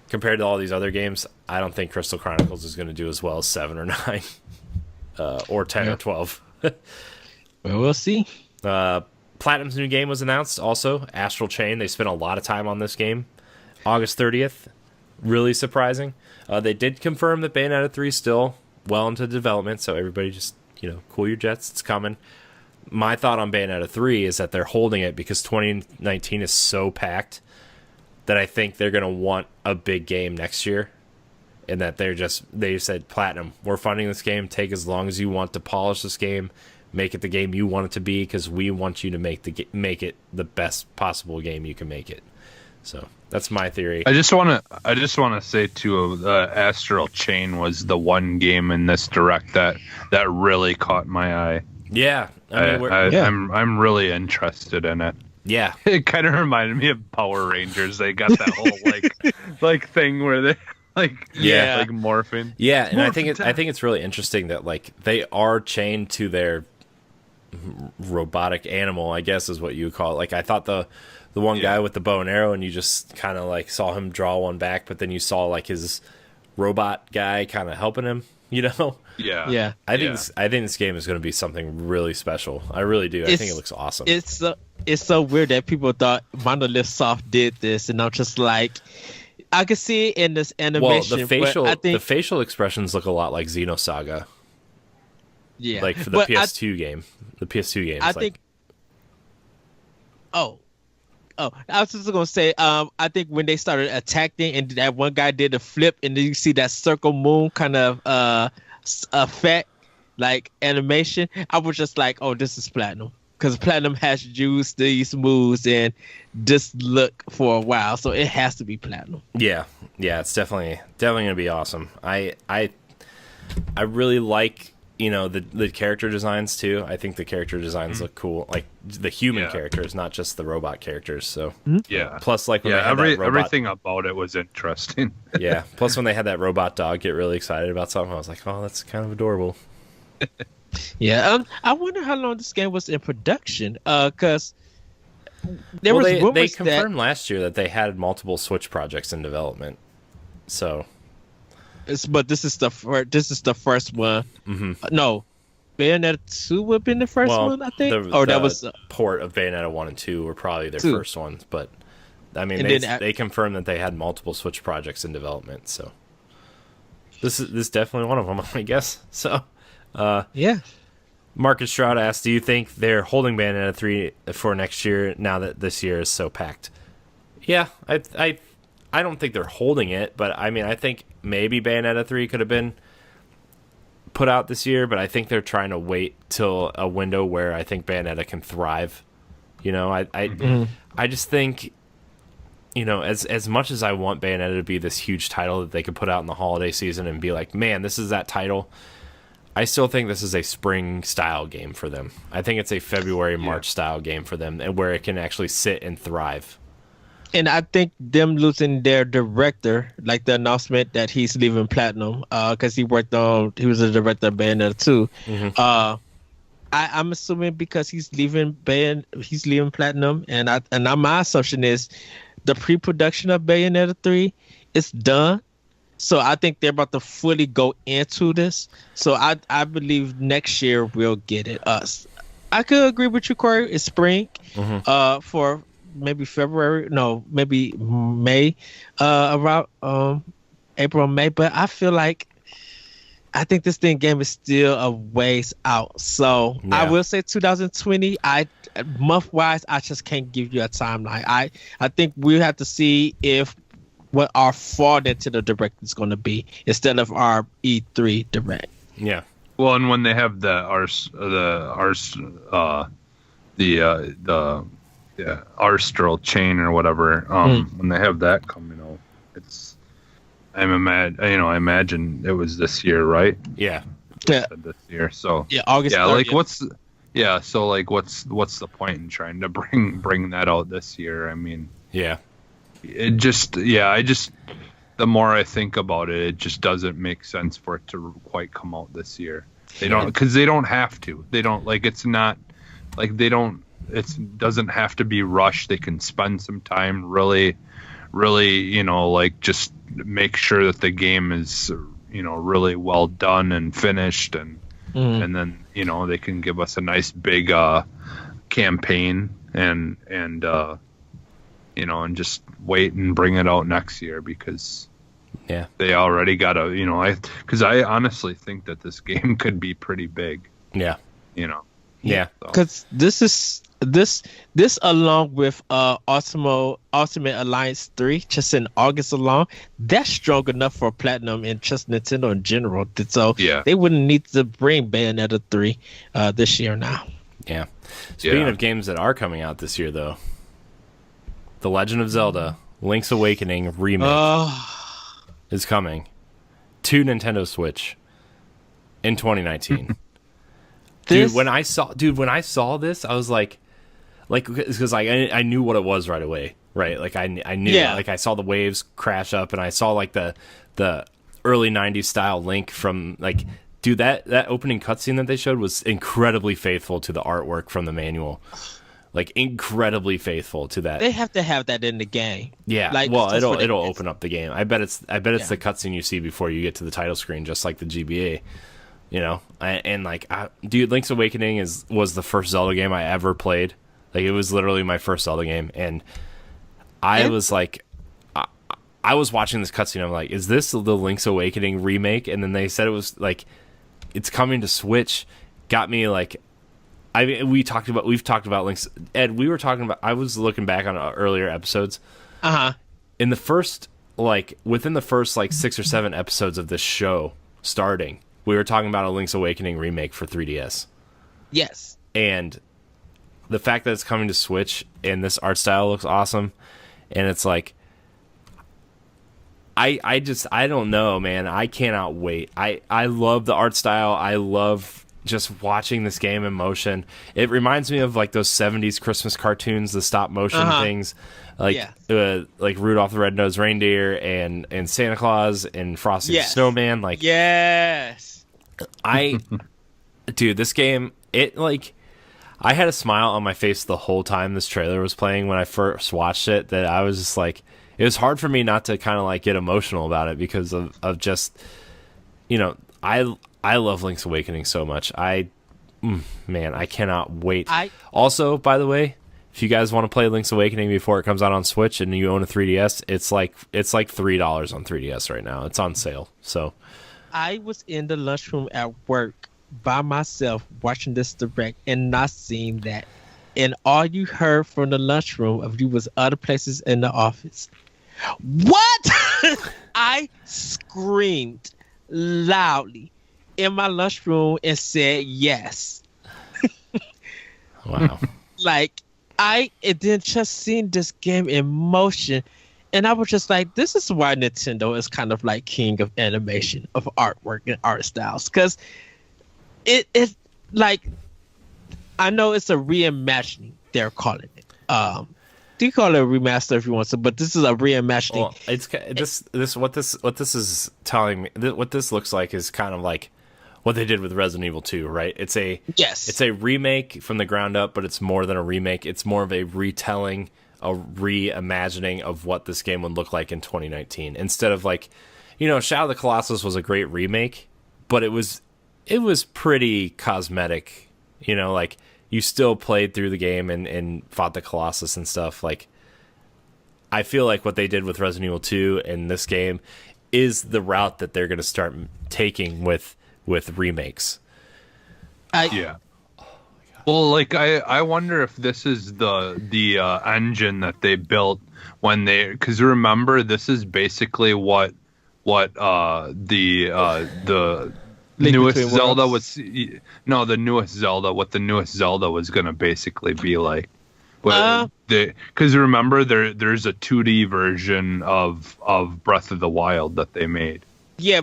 compared to all these other games, I don't think Crystal Chronicles is going to do as well as 7 or 9 or 10 or 12. Well, we'll see. Platinum's new game was announced also, Astral Chain. They spent a lot of time on this game. August 30th. Really surprising. They did confirm that Bayonetta 3 is still well into development, so everybody just, cool your jets. It's coming. My thought on Bayonetta 3 is that they're holding it because 2019 is so packed that I think they're going to want a big game next year. And that they said, Platinum, we're funding this game. Take as long as you want to polish this game. Make it the game you want it to be, because we want you to make it the best possible game you can make it. So that's my theory. I just want to say too, Astral Chain was the one game in this direct that really caught my eye. Yeah, I'm really interested in it. Yeah, it kind of reminded me of Power Rangers. They got that whole like thing where they like morphing. Yeah, and I think it's really interesting that like they are chained to their robotic animal, I guess is what you would call it. Like I thought the one guy with the bow and arrow, and you just kind of like saw him draw one back, but then you saw like his robot guy kind of helping him. Yeah. I think this game is going to be something really special. I really do. I think it looks awesome. It's so weird that people thought Monolith Soft did this, and I'm just like, I can see it in this animation. Well, the facial expressions look a lot like Xenosaga. Yeah, like for the PS2 game. The PS2 game. I think. Oh, I was just gonna say. I think when they started attacking, and that one guy did a flip, and then you see that circle moon kind of effect, like animation. I was just like, oh, this is Platinum, because Platinum has used these moves and this look for a while, so it has to be Platinum. Yeah, it's definitely gonna be awesome. I really like. The character designs too. I think the character designs look cool, like the human characters, not just the robot characters. So plus like when they had that robot, everything about it was interesting. Yeah, plus when they had that robot dog get really excited about something, I was like, oh, that's kind of adorable. Yeah, I wonder how long this game was in production. Because they confirmed last year that they had multiple Switch projects in development. So. But this is the first one. Mm-hmm. No, Bayonetta 2 would have been the first one, I think. That was port of Bayonetta 1 and 2 were probably their first ones. But I mean, they confirmed that they had multiple Switch projects in development. So this is definitely one of them, I guess. So yeah. Marcus Stroud asked, "Do you think they're holding Bayonetta 3 for next year now that this year is so packed?" Yeah, I don't think they're holding it, but I mean, I think maybe Bayonetta 3 could have been put out this year, but I think they're trying to wait till a window where I think Bayonetta can thrive. I just think, as much as I want Bayonetta to be this huge title that they could put out in the holiday season and be like, man, this is that title, I still think this is a spring style game for them. I think it's a February, March style game for them, and where it can actually sit and thrive. And I think them losing their director, like the announcement that he's leaving Platinum, because he was a director of Bayonetta 2. Mm-hmm. I'm assuming because he's leaving Platinum, and my assumption is the pre-production of Bayonetta 3 is done. So I think they're about to fully go into this. So I believe next year we'll get it. I could agree with you, Corey. It's spring, for maybe February, no, maybe May, around April, May. But I feel like I think this game is still a ways out. So I will say 2020. Month wise, I just can't give you a timeline. I think we have to see what our fall into the direct is going to be instead of our E3 direct. Yeah. Well, and when they have the Arstral chain or whatever. When they have that coming out, I imagine it was this year, right? Yeah. Yeah. This year. So yeah, August. Yeah, 30th. what's the point in trying to bring that out this year? I mean, Yeah. The more I think about it, it just doesn't make sense for it to quite come out this year. They don't, because they don't have to. They don't, like, it's not like they don't. It doesn't have to be rushed. They can spend some time really, like, just make sure that the game is, really well done and finished, and then they can give us a nice big campaign and just wait and bring it out next year, because they already got because I honestly think that this game could be pretty big. Yeah. Because this along with Ultimate Alliance 3 just in August alone, that's strong enough for Platinum and just Nintendo in general. So they wouldn't need to bring Bayonetta 3 this year now. Yeah. Speaking of games that are coming out this year, though, The Legend of Zelda Link's Awakening Remake is coming to Nintendo Switch in 2019. Dude, when I saw this, I was like, because I knew what it was right away, right? Like I knew, like I saw the waves crash up, and I saw like the early '90s style Link from like, dude, that opening cutscene that they showed was incredibly faithful to the artwork from the manual, like incredibly faithful to that. They have to have that in the game. Yeah, like, well, it'll open up the game. I bet it's the cutscene you see before you get to the title screen, just like the GBA. Dude, Link's Awakening was the first Zelda game I ever played. Like, it was literally my first Zelda game, and I was like, I was watching this cutscene. I'm like, is this the Link's Awakening remake? And then they said it was like, it's coming to Switch. Got me like, we've talked about Link's. Ed, we were talking about. I was looking back on earlier episodes. In the first within the first 6 or 7 episodes of this show starting, we were talking about a Link's Awakening remake for 3DS. Yes. And the fact that it's coming to Switch and this art style looks awesome, and it's like, I don't know, man. I cannot wait. I love the art style. I love just watching this game in motion. It reminds me of like those 70s Christmas cartoons, the stop motion things, like Rudolph the Red-Nosed Reindeer and Santa Claus and Frosty the Snowman. Like, yes. Dude, this game, I had a smile on my face the whole time this trailer was playing when I first watched it, that I was just like, it was hard for me not to kind of like get emotional about it because of just, I love Link's Awakening so much. Man, I cannot wait. Also, by the way, if you guys want to play Link's Awakening before it comes out on Switch and you own a 3DS, it's like $3 on 3DS right now. It's on sale. So I was in the lunchroom at work by myself watching this direct and not seeing that. And all you heard from the lunchroom of you was other places in the office. What? I screamed loudly in my lunchroom and said yes. Wow. And then just seeing this game in motion, and I was just like, this is why Nintendo is kind of like king of animation, of artwork and art styles, because it's like, I know it's a reimagining, they're calling it. You call it a remaster if you want to, but this is a reimagining. Well, it's what this is telling me. What this looks like is kind of like what they did with Resident Evil 2, right? It's a remake from the ground up, but it's more than a remake. It's more of a retelling, a reimagining of what this game would look like in 2019. Instead of Shadow of the Colossus was a great remake, but it was pretty cosmetic. You still played through the game and fought the Colossus and stuff. I feel like what they did with Resident Evil 2 and this game is the route that they're going to start taking with remakes. Well, I wonder if this is the engine that they built when because remember, this is basically what the newest Zelda was. No, the newest Zelda. What the newest Zelda was going to basically be like But because remember there's a 2D version of Breath of the Wild that they made. Yeah,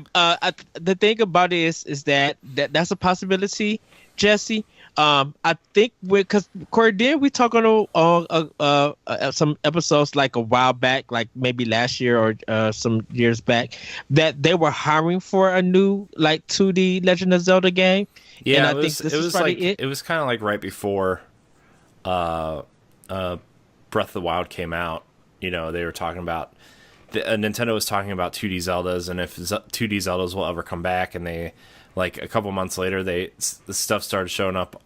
the thing about it is that's a possibility, Jesse. I think because Corey, did we talk on some episodes like a while back, like maybe last year or some years back, that they were hiring for a new like 2D Legend of Zelda game. Yeah, and it was kind of like right before Breath of the Wild came out. You know, they were talking about Nintendo was talking about 2D Zeldas, and if 2D Zeldas will ever come back, and they. Like a couple months later, the stuff started showing up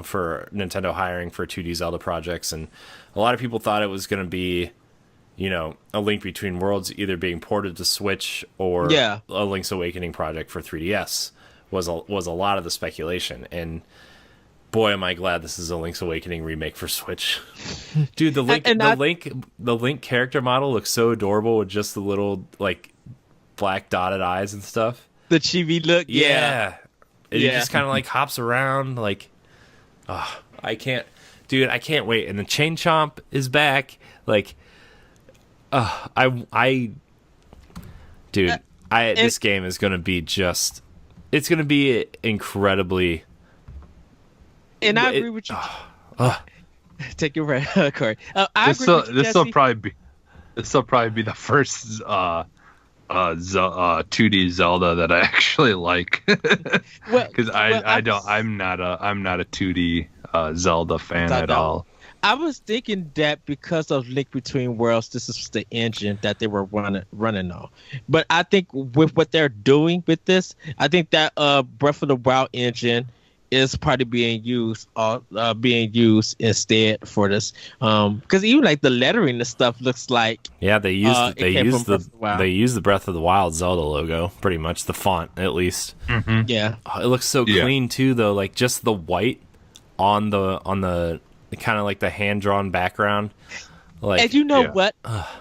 for Nintendo hiring for 2D Zelda projects, and a lot of people thought it was going to be, you know, a Link Between Worlds either being ported to Switch or a Link's Awakening project for 3DS was a lot of the speculation. And boy, am I glad this is a Link's Awakening remake for Switch, dude. The Link character model looks so adorable with just the little like black dotted eyes and stuff. The chibi look, yeah. And he just kind of like hops around, like, I can't wait. And the Chain Chomp is back, like, this game is gonna be it's gonna be incredibly. And I agree with you. Take your breath, Corey. This will probably be the first 2D Zelda that I actually like, because I'm not a 2D Zelda fan at all. I was thinking that because of Link Between Worlds, this is the engine that they were running on. But I think with what they're doing with this, I think that Breath of the Wild engine is probably being used instead for this, because even like the lettering and stuff looks like they used the Breath of the Wild Zelda logo, pretty much the font at least. Mm-hmm. Yeah, it looks so clean too, though. Like just the white on the kind of like the hand drawn background. Like, and you know what?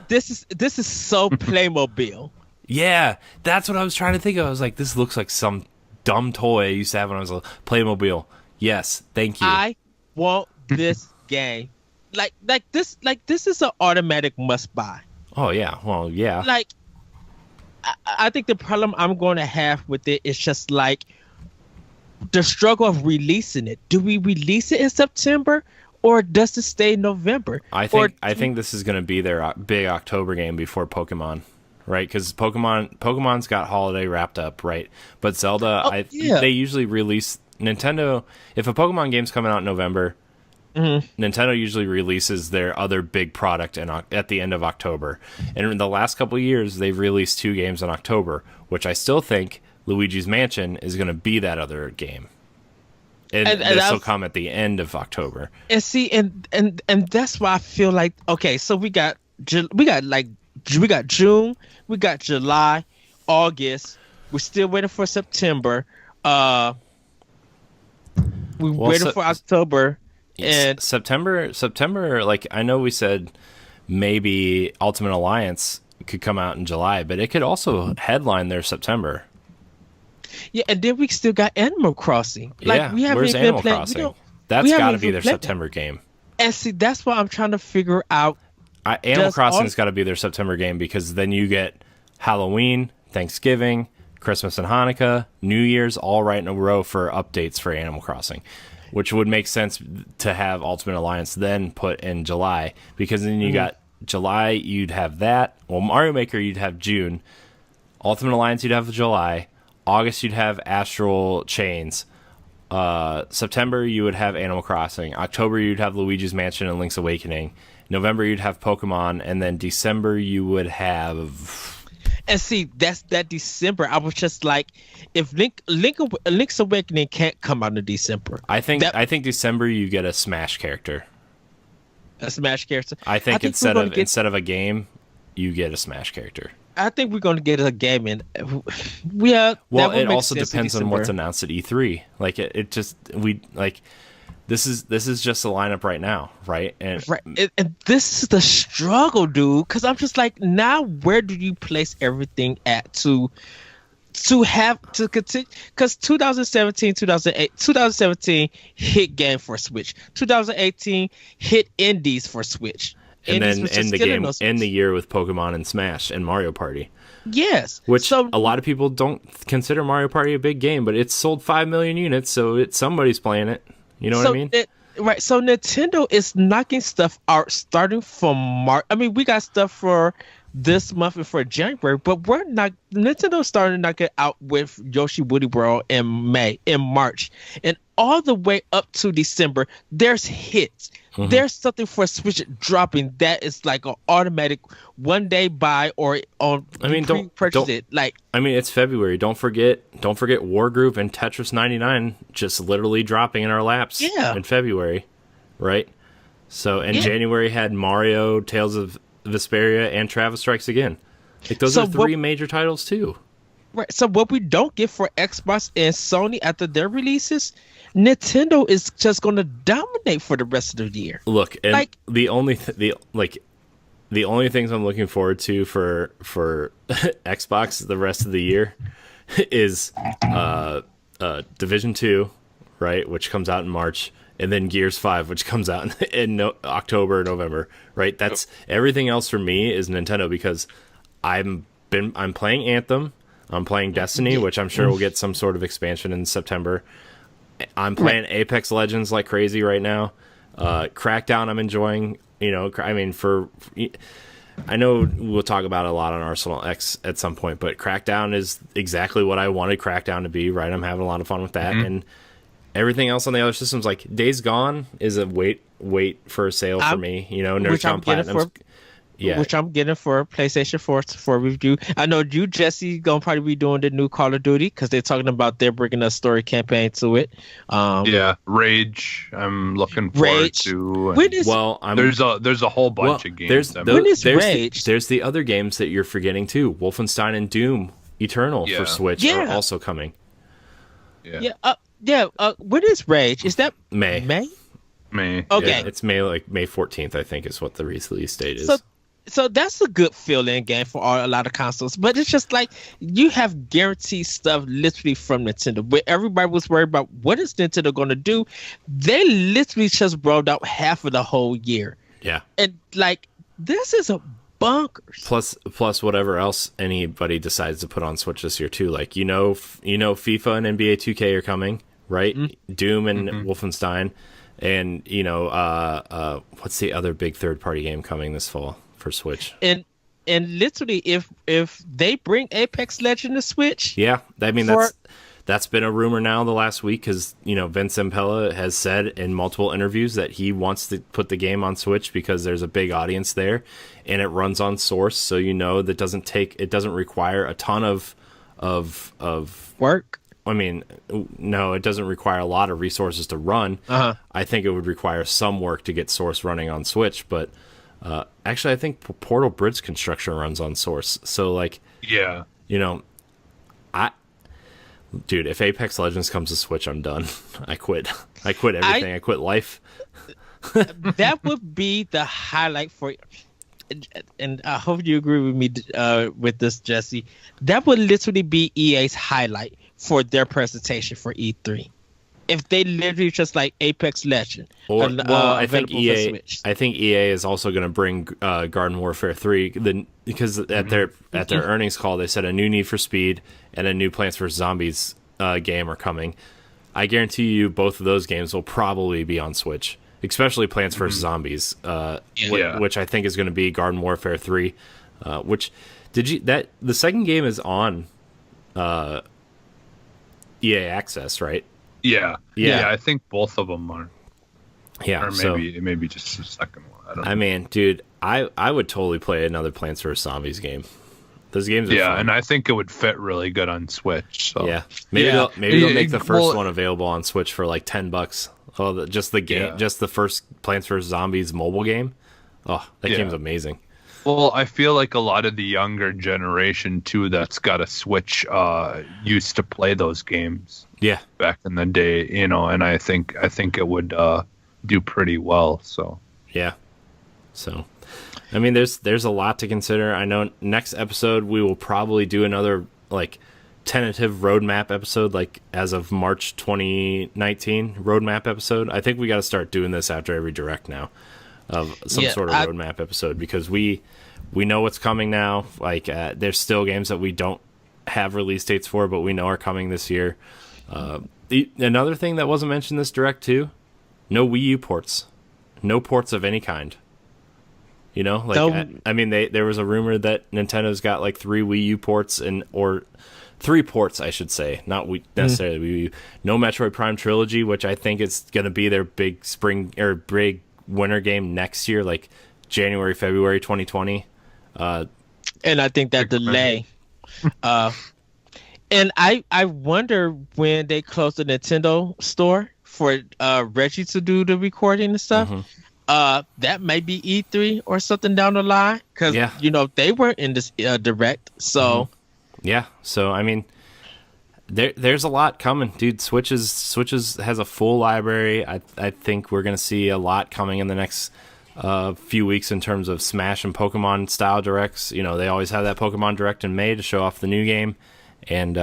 This is so Playmobil. Yeah, that's what I was trying to think of. I was like, this looks like some dumb toy I used to have when I was a Playmobil. Yes, thank you. I want this game. Like this is an automatic must buy. Oh yeah, well yeah. Like I think the problem I'm going to have with it is just like the struggle of releasing it. Do we release it in September or does it stay in November? I think this is going to be their big October game before Pokemon. Right, because Pokemon's got holiday wrapped up, right? But Zelda, they usually release Nintendo. If a Pokemon game's coming out in November, Nintendo usually releases their other big product at the end of October. And in the last couple of years, they've released 2 games in October, which I still think Luigi's Mansion is going to be that other game. And this will come at the end of October. And see, and that's why I feel like, okay, so we got June, we got July, August. We're still waiting for September. We're waiting for October. And September, like I know we said maybe Ultimate Alliance could come out in July, but it could also headline their September. Yeah, and then we still got Animal Crossing. Like, we haven't where's even Animal played, Crossing? That's got to be their September game. And see, that's what I'm trying to figure out. Animal Crossing's got to be their September game, because then you get Halloween, Thanksgiving, Christmas and Hanukkah, New Year's all right in a row for updates for Animal Crossing, which would make sense to have Ultimate Alliance then put in July, because then you got July, you'd have that. Well, Mario Maker, you'd have June. Ultimate Alliance, you'd have July. August, you'd have Astral Chains. September, you would have Animal Crossing. October, you'd have Luigi's Mansion and Link's Awakening. November, you'd have Pokemon, and then December, you would have. And see, that's that December. I was just like, if Link's Awakening can't come out in December, I think December you get a Smash character. A Smash character. I think instead of a game, you get a Smash character. I think we're going to get a game in. Well, it also depends on what's announced at E3. Like this is just a lineup right now, right? And this is the struggle, dude. Because I'm just like, now where do you place everything at to to have to continue, because 2017 hit game for Switch, 2018 hit indies for Switch, and indies then was end just the killing game, those end Switch. the year with Pokemon and Smash and Mario Party, Yes, which so a lot of people don't consider Mario Party a big game, but it's sold 5 million units, so somebody's playing it. You know what I mean? Right, so Nintendo is knocking stuff out starting from March. I mean, we got stuff for this month and for January, but we're not. Nintendo's starting to knock it out with Yoshi Woody World in March, and all the way up to December. There's hits. Mm-hmm. There's something for Switch dropping that is like an automatic one day buy or on. I mean, don't purchase it. Like, I mean, it's February. Don't forget Wargroove and Tetris 99 just literally dropping in our laps. Yeah. In February, right? So, and January had Mario, Tales of Vesperia, and Travis Strikes Again. Like, those are three major titles too. Right. So what we don't get for Xbox and Sony after their releases, Nintendo is just going to dominate for the rest of the year. Look, and like, the only things I'm looking forward to for Xbox the rest of the year is Division 2, right, which comes out in March, and then Gears 5, which comes out in October, November, right? That's everything else for me is Nintendo, because I'm playing Anthem, I'm playing Destiny, which I'm sure will get some sort of expansion in September. I'm playing Apex Legends like crazy right now. Crackdown I'm enjoying. You know, I mean, I know we'll talk about it a lot on Arsenal X at some point, but Crackdown is exactly what I wanted Crackdown to be, right? I'm having a lot of fun with that. Mm-hmm. And everything else on the other systems, like Days Gone is a wait for a sale for me. You know, Nerdcom Platinum. Yeah. Which I'm getting for PlayStation 4 for review. I know you, Jesse, gonna probably be doing the new Call of Duty because they're talking about they're bringing a story campaign to it. Rage. I'm looking forward to. There's a whole bunch of games. Rage? There's the other games that you're forgetting too. Wolfenstein and Doom Eternal for Switch are also coming. When is Rage? Is that May? May. Okay, it's May 14th. I think is what the release date is. So that's a good fill-in game for a lot of consoles, but it's just like you have guaranteed stuff literally from Nintendo. Where everybody was worried about what is Nintendo going to do, they literally just rolled out half of the whole year. Yeah, and like this is a bonkers. Plus whatever else anybody decides to put on Switch this year too. Like FIFA and NBA 2K are coming, right? Mm-hmm. Doom and Wolfenstein, and what's the other big third-party game coming this fall for Switch? And literally, if they bring Apex Legends to Switch, that's been a rumor now the last week, because Vince Impella has said in multiple interviews that he wants to put the game on Switch because there's a big audience there, and it runs on Source, so that it doesn't require a ton of work. I mean, no, it doesn't require a lot of resources to run. I think it would require some work to get Source running on Switch, but actually, I think Portal Bridge construction runs on Source. So, dude, if Apex Legends comes to Switch, I'm done. I quit. I quit everything. I quit life. That would be the highlight for, and I hope you agree with me with this, Jesse. That would literally be EA's highlight for their presentation for E3. If they literally just like Apex Legend, I think EA is also going to bring Garden Warfare 3 because at their earnings call they said a new Need for Speed and a new Plants vs Zombies game are coming. I guarantee you both of those games will probably be on Switch, especially Plants vs Zombies, which I think is going to be Garden Warfare 3. The second game is on EA Access, right? Yeah, I think both of them are. Yeah, or maybe just the second one. I don't know. I mean, dude, I would totally play another Plants vs Zombies game. Those games are fun. And I think it would fit really good on Switch. So. Yeah, maybe they'll make the first one available on Switch for like $10. Oh, just the game, just the first Plants vs Zombies mobile game. Oh, that game's amazing. Well, I feel like a lot of the younger generation too that's got a Switch used to play those games. Yeah, back in the day, and I think it would do pretty well. So yeah, I mean, there's a lot to consider. I know next episode we will probably do another tentative roadmap episode, like as of March 2019 roadmap episode. I think we got to start doing this after every direct now, of some sort of roadmap episode, because we know what's coming now. Like there's still games that we don't have release dates for, but we know are coming this year. Another thing that wasn't mentioned this direct too, no Wii U ports, no ports of any kind. You know, like I mean, there was a rumor that Nintendo's got like 3 Wii U ports or 3 ports, I should say, not necessarily Wii U. No Metroid Prime Trilogy, which I think is going to be their big spring or big winter game next year, like January, February 2020. And I think that delay. And I wonder when they close the Nintendo store for Reggie to do the recording and stuff. That may be E3 or something down the line, because they weren't in this direct. So so I mean, there's a lot coming, dude. Switch has a full library. I think we're gonna see a lot coming in the next few weeks in terms of Smash and Pokemon style directs. You know, they always have that Pokemon direct in May to show off the new game. And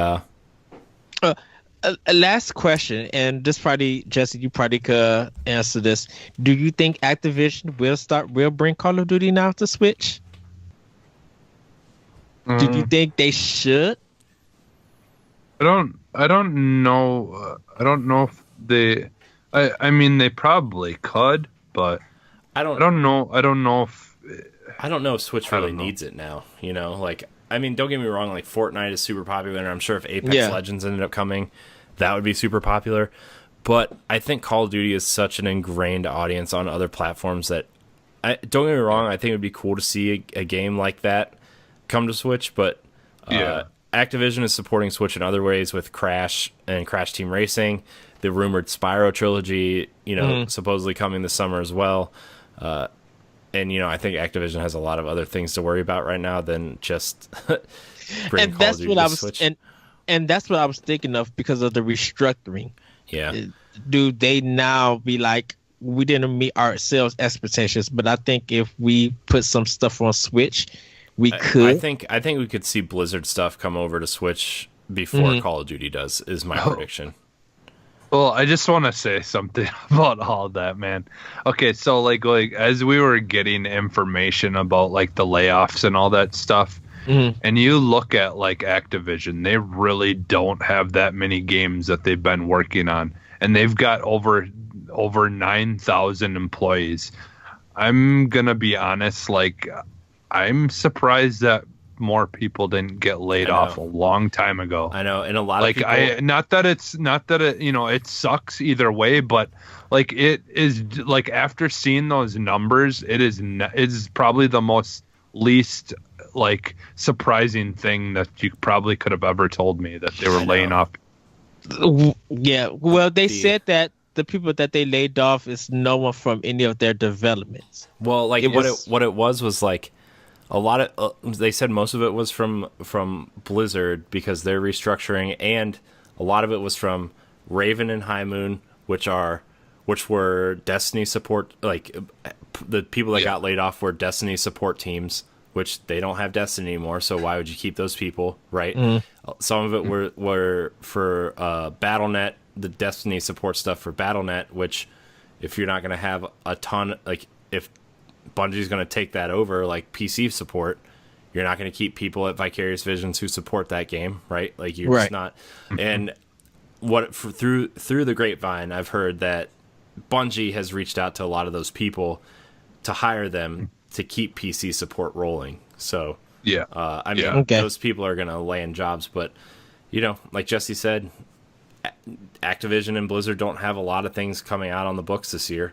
last question, and this probably, Jesse, you probably could answer this. Do you think Activision will bring Call of Duty now to Switch? Do you think they should? I don't know. I don't know if they. I mean, they probably could, but I don't know. I don't know if Switch really needs it now. You know, like, I mean, don't get me wrong. Like, Fortnite is super popular, and I'm sure if Apex Legends ended up coming, that would be super popular. But I think Call of Duty is such an ingrained audience on other platforms that, don't get me wrong, I think it would be cool to see a game like that come to Switch. But Activision is supporting Switch in other ways with Crash and Crash Team Racing, the rumored Spyro trilogy, supposedly coming this summer as well. And, I think Activision has a lot of other things to worry about right now than just bringing Call of Duty to Switch. And that's what I was thinking of because of the restructuring. Yeah. Do they now be like, we didn't meet our sales expectations, but I think if we put some stuff on Switch, we could. I think we could see Blizzard stuff come over to Switch before Call of Duty does, is my prediction. Well, I just want to say something about all that, man. Okay, so like as we were getting information about like the layoffs and all that stuff, and you look at like Activision, they really don't have that many games that they've been working on, and they've got over 9,000 employees. I'm gonna be honest, like I'm surprised that more people didn't get laid off a long time ago. I know, and a lot of people, not that it it sucks either way, but like it is, like after seeing those numbers, it's probably the most least like surprising thing that you probably could have ever told me, that they were laying off. Yeah, well, they said that the people that they laid off is no one from any of their developments. Well, like what it was like a lot of they said most of it was from Blizzard because they're restructuring, and a lot of it was from Raven and High Moon, which were Destiny support. Like the people that got laid off were Destiny support teams, which they don't have Destiny anymore. So why would you keep those people, right? Some of it were for BattleNet, the Destiny support stuff for BattleNet, which if you're not going to have a ton, like if Bungie's going to take that over, like PC support, you're not going to keep people at Vicarious Visions who support that game, right? Like you're just not. And through the grapevine, I've heard that Bungie has reached out to a lot of those people to hire them to keep PC support rolling. So I mean, those people are going to land jobs, but like Jesse said, Activision and Blizzard don't have a lot of things coming out on the books this year.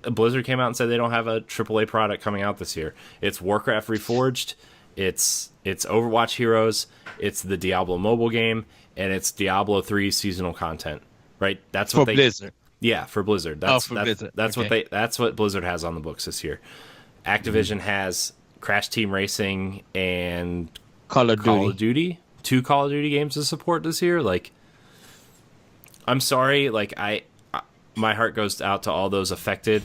Blizzard came out and said they don't have a AAA product coming out this year. It's Warcraft Reforged, it's Overwatch Heroes, it's the Diablo mobile game, and it's Diablo 3 seasonal content. Right? That's what Blizzard. Yeah, for Blizzard. That's Blizzard. That's what Blizzard has on the books this year. Activision has Crash Team Racing and Call of Duty. 2 Call of Duty games to support this year. Like, I'm sorry, like my heart goes out to all those affected,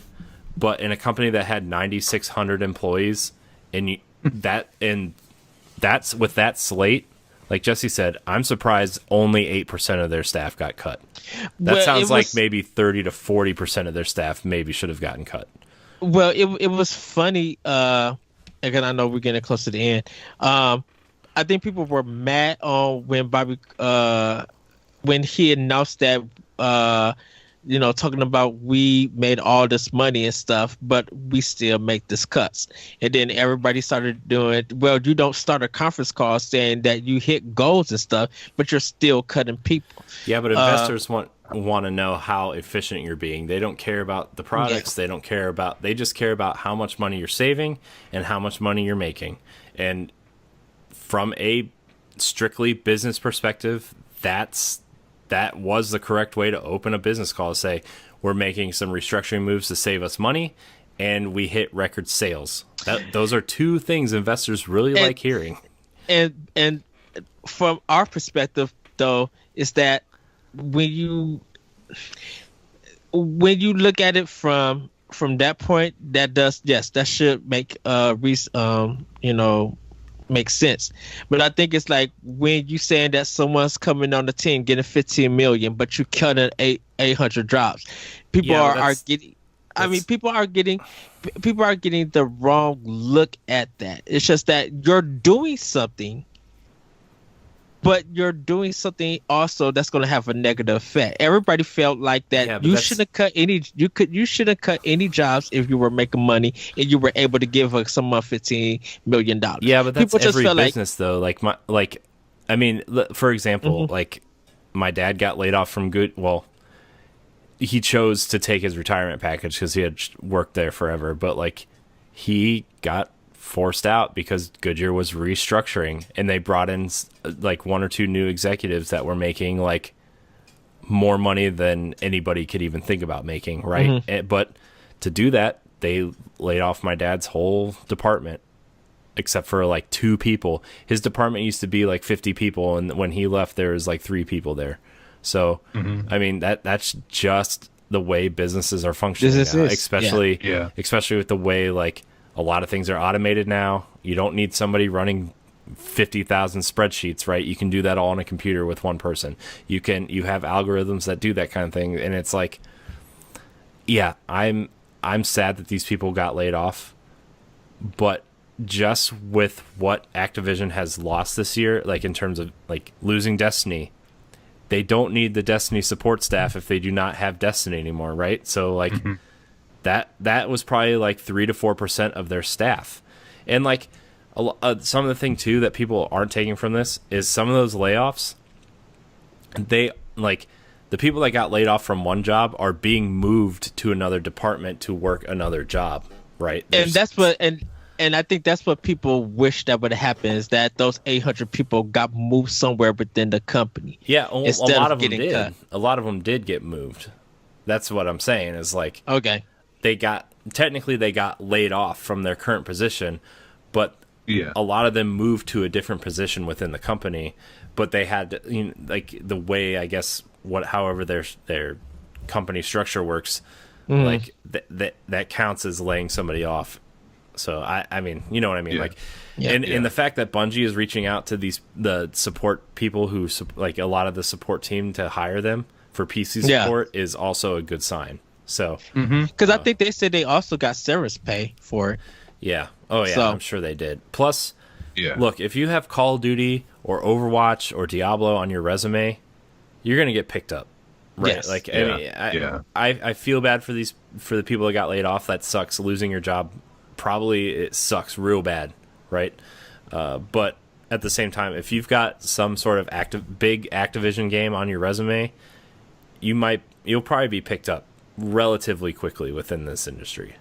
but in a company that had 9,600 employees, and that's with that slate, like Jesse said, I'm surprised only 8% of their staff got cut. That sounds like maybe 30 to 40% of their staff maybe should have gotten cut. Well, it was funny. Again, I know we're getting close to the end. I think people were mad on when Bobby, when he announced that, talking about we made all this money and stuff, but we still make this cuts. And then everybody started doing, well, you don't start a conference call saying that you hit goals and stuff, but you're still cutting people. Yeah, but investors want to know how efficient you're being. They don't care about the products. Yeah. They just care about how much money you're saving and how much money you're making. And from a strictly business perspective, that was the correct way to open a business call, to say we're making some restructuring moves to save us money and we hit record sales. Those are two things investors really like hearing. And from our perspective, though, is that when you look at it from that point, that should make make sense. But I think it's like when you saying that someone's coming on the team getting 15 million, but you cutting 800 drops. People are getting the wrong look at that. It's just that you're doing something, but you're doing something also that's going to have a negative effect. Everybody felt like that you shouldn't cut any. You shouldn't cut any jobs if you were making money and you were able to give someone $15 million. Yeah, but that's every business though. For example, like my dad got laid off from Good. Well, he chose to take his retirement package because he had worked there forever. But like, he got forced out because Goodyear was restructuring, and they brought in like one or two new executives that were making like more money than anybody could even think about making, right? But to do that, they laid off my dad's whole department except for like 2 people. His department used to be like 50 people, and when he left there was like 3 people there. So I mean, that's just the way businesses are functioning now, especially with the way like a lot of things are automated now. You don't need somebody running 50,000 spreadsheets, right? You can do that all on a computer with one person. You have algorithms that do that kind of thing. And it's like, yeah, I'm sad that these people got laid off, but just with what Activision has lost this year, like in terms of like losing Destiny, they don't need the Destiny support staff if they do not have Destiny anymore, right? So like, that was probably like 3 to 4% of their staff. And like some of the thing too that people aren't taking from this is some of those layoffs, they like the people that got laid off from one job are being moved to another department to work another job, right? And I think that's what people wish that would have happened, is that those 800 people got moved somewhere within the company. Yeah, a lot of them did. Cut. A lot of them did get moved. That's what I'm saying, is like, okay, they got laid off from their current position, but a lot of them moved to a different position within the company. But they had to, like the way, I guess, however their company structure works, like that counts as laying somebody off. So I mean, you know what I mean, like, and the fact that Bungie is reaching out to the support people who like a lot of the support team to hire them for PC support is also a good sign. So, because I think they said they also got severance pay for it. Yeah. Oh yeah. So, I'm sure they did. Plus, look, if you have Call of Duty or Overwatch or Diablo on your resume, you're gonna get picked up, right? Yes. Like, I feel bad for the people that got laid off. That sucks. Losing your job, probably it sucks real bad, right? But at the same time, if you've got some sort of big Activision game on your resume, you'll probably be picked up relatively quickly within this industry.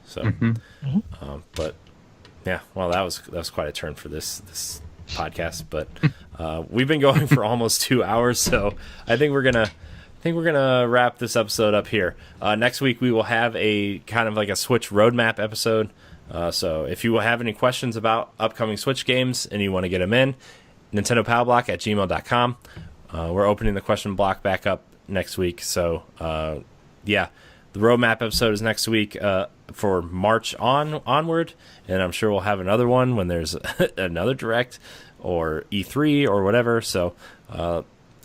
So, but yeah, well, that was quite a turn for this podcast. But we've been going for almost 2 hours, so I think we're gonna wrap this episode up here. Next week we will have a kind of like a Switch roadmap episode. So if you have any questions about upcoming Switch games and you want to get them in, nintendopowblock@gmail.com. We're opening the question block back up next week. So the roadmap episode is next week for March onward, and I'm sure we'll have another one when there's another direct or E3 or whatever. So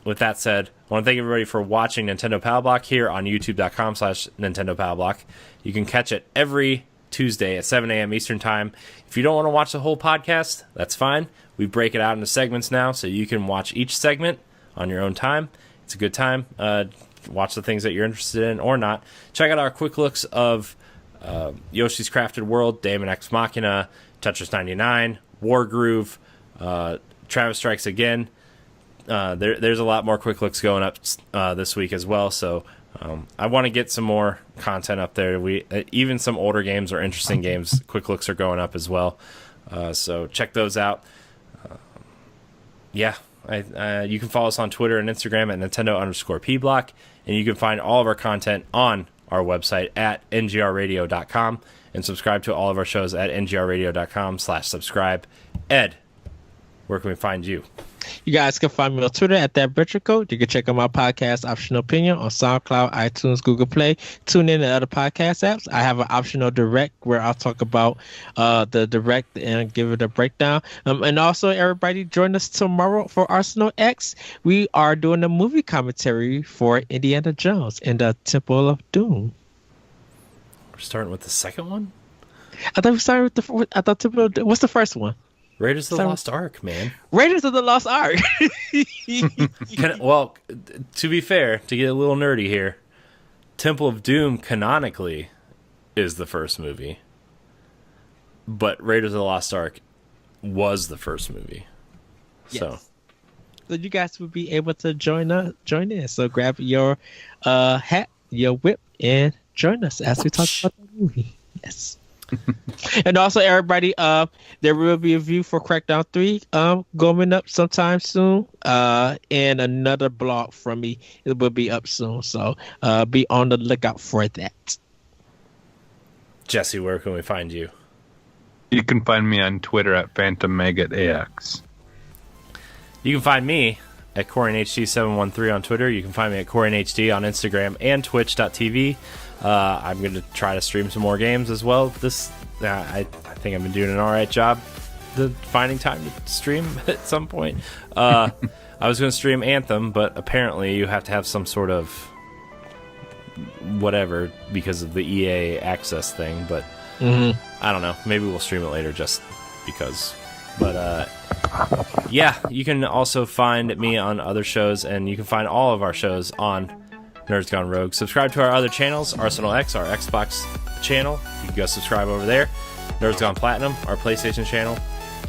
with that said, I want to thank everybody for watching Nintendo Pow Block here on youtube.com/Nintendo Pow Block. You can catch it every Tuesday at 7 a.m. Eastern Time. If you don't want to watch the whole podcast, that's fine. We break it out into segments now, so you can watch each segment on your own time. It's a good time. Watch the things that you're interested in or not. Check out our quick looks of Yoshi's Crafted World, Daemon X Machina, Tetris 99, War Groove, Travis Strikes Again. There's a lot more quick looks going up this week as well, so I want to get some more content up there. Even some older games or interesting games, quick looks are going up as well. So check those out. You can follow us on Twitter and Instagram at Nintendo_P-Block, and you can find all of our content on our website at ngrradio.com, and subscribe to all of our shows at ngrradio.com/subscribe. Ed, where can we find you? You guys can find me on Twitter at @ButcherCode. You can check out my podcast, Optional Opinion, on SoundCloud, iTunes, Google Play, TuneIn, and other podcast apps. I have an optional direct where I'll talk about the direct and give it a breakdown. And also, everybody, join us tomorrow for Arsenal X. We are doing a movie commentary for Indiana Jones and the Temple of Doom. We're starting with the second one? I thought we started with Temple of Doom. What's the first one? Raiders of the Lost Ark, man. Raiders of the Lost Ark. Well, to be fair, to get a little nerdy here, Temple of Doom canonically is the first movie, but Raiders of the Lost Ark was the first movie. Yes. So you guys will be able to join in. So grab your hat, your whip, and join us as we talk about the movie. Yes. And also, everybody, there will be a review for Crackdown 3 going up sometime soon, and another blog from me, it will be up soon, so be on the lookout for that. Jesse, where can we find you? You can find me on Twitter at PhantomMaggotAX. You can find me at CorianHD713 on Twitter. You can find me at CorianHD on Instagram and Twitch.tv. I'm going to try to stream some more games as well. I think I've been doing an alright job finding time to stream at some point. I was going to stream Anthem, but apparently you have to have some sort of whatever because of the EA access thing. But I don't know. Maybe we'll stream it later just because. But yeah, you can also find me on other shows, and you can find all of our shows on Nerds Gone Rogue. Subscribe to our other channels, Arsenal X, our Xbox channel. You can go subscribe over there. Nerds Gone Platinum, our PlayStation channel.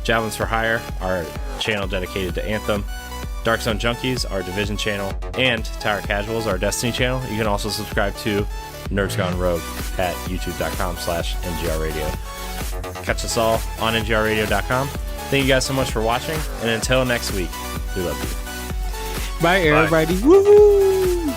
Javelins for Hire, our channel dedicated to Anthem. Dark Zone Junkies, our Division channel. And Tower Casuals, our Destiny channel. You can also subscribe to Nerds Gone Rogue at youtube.com/NGRradio. Catch us all on NGRradio.com. Thank you guys so much for watching, and until next week, we love you. Bye, everybody. Woo!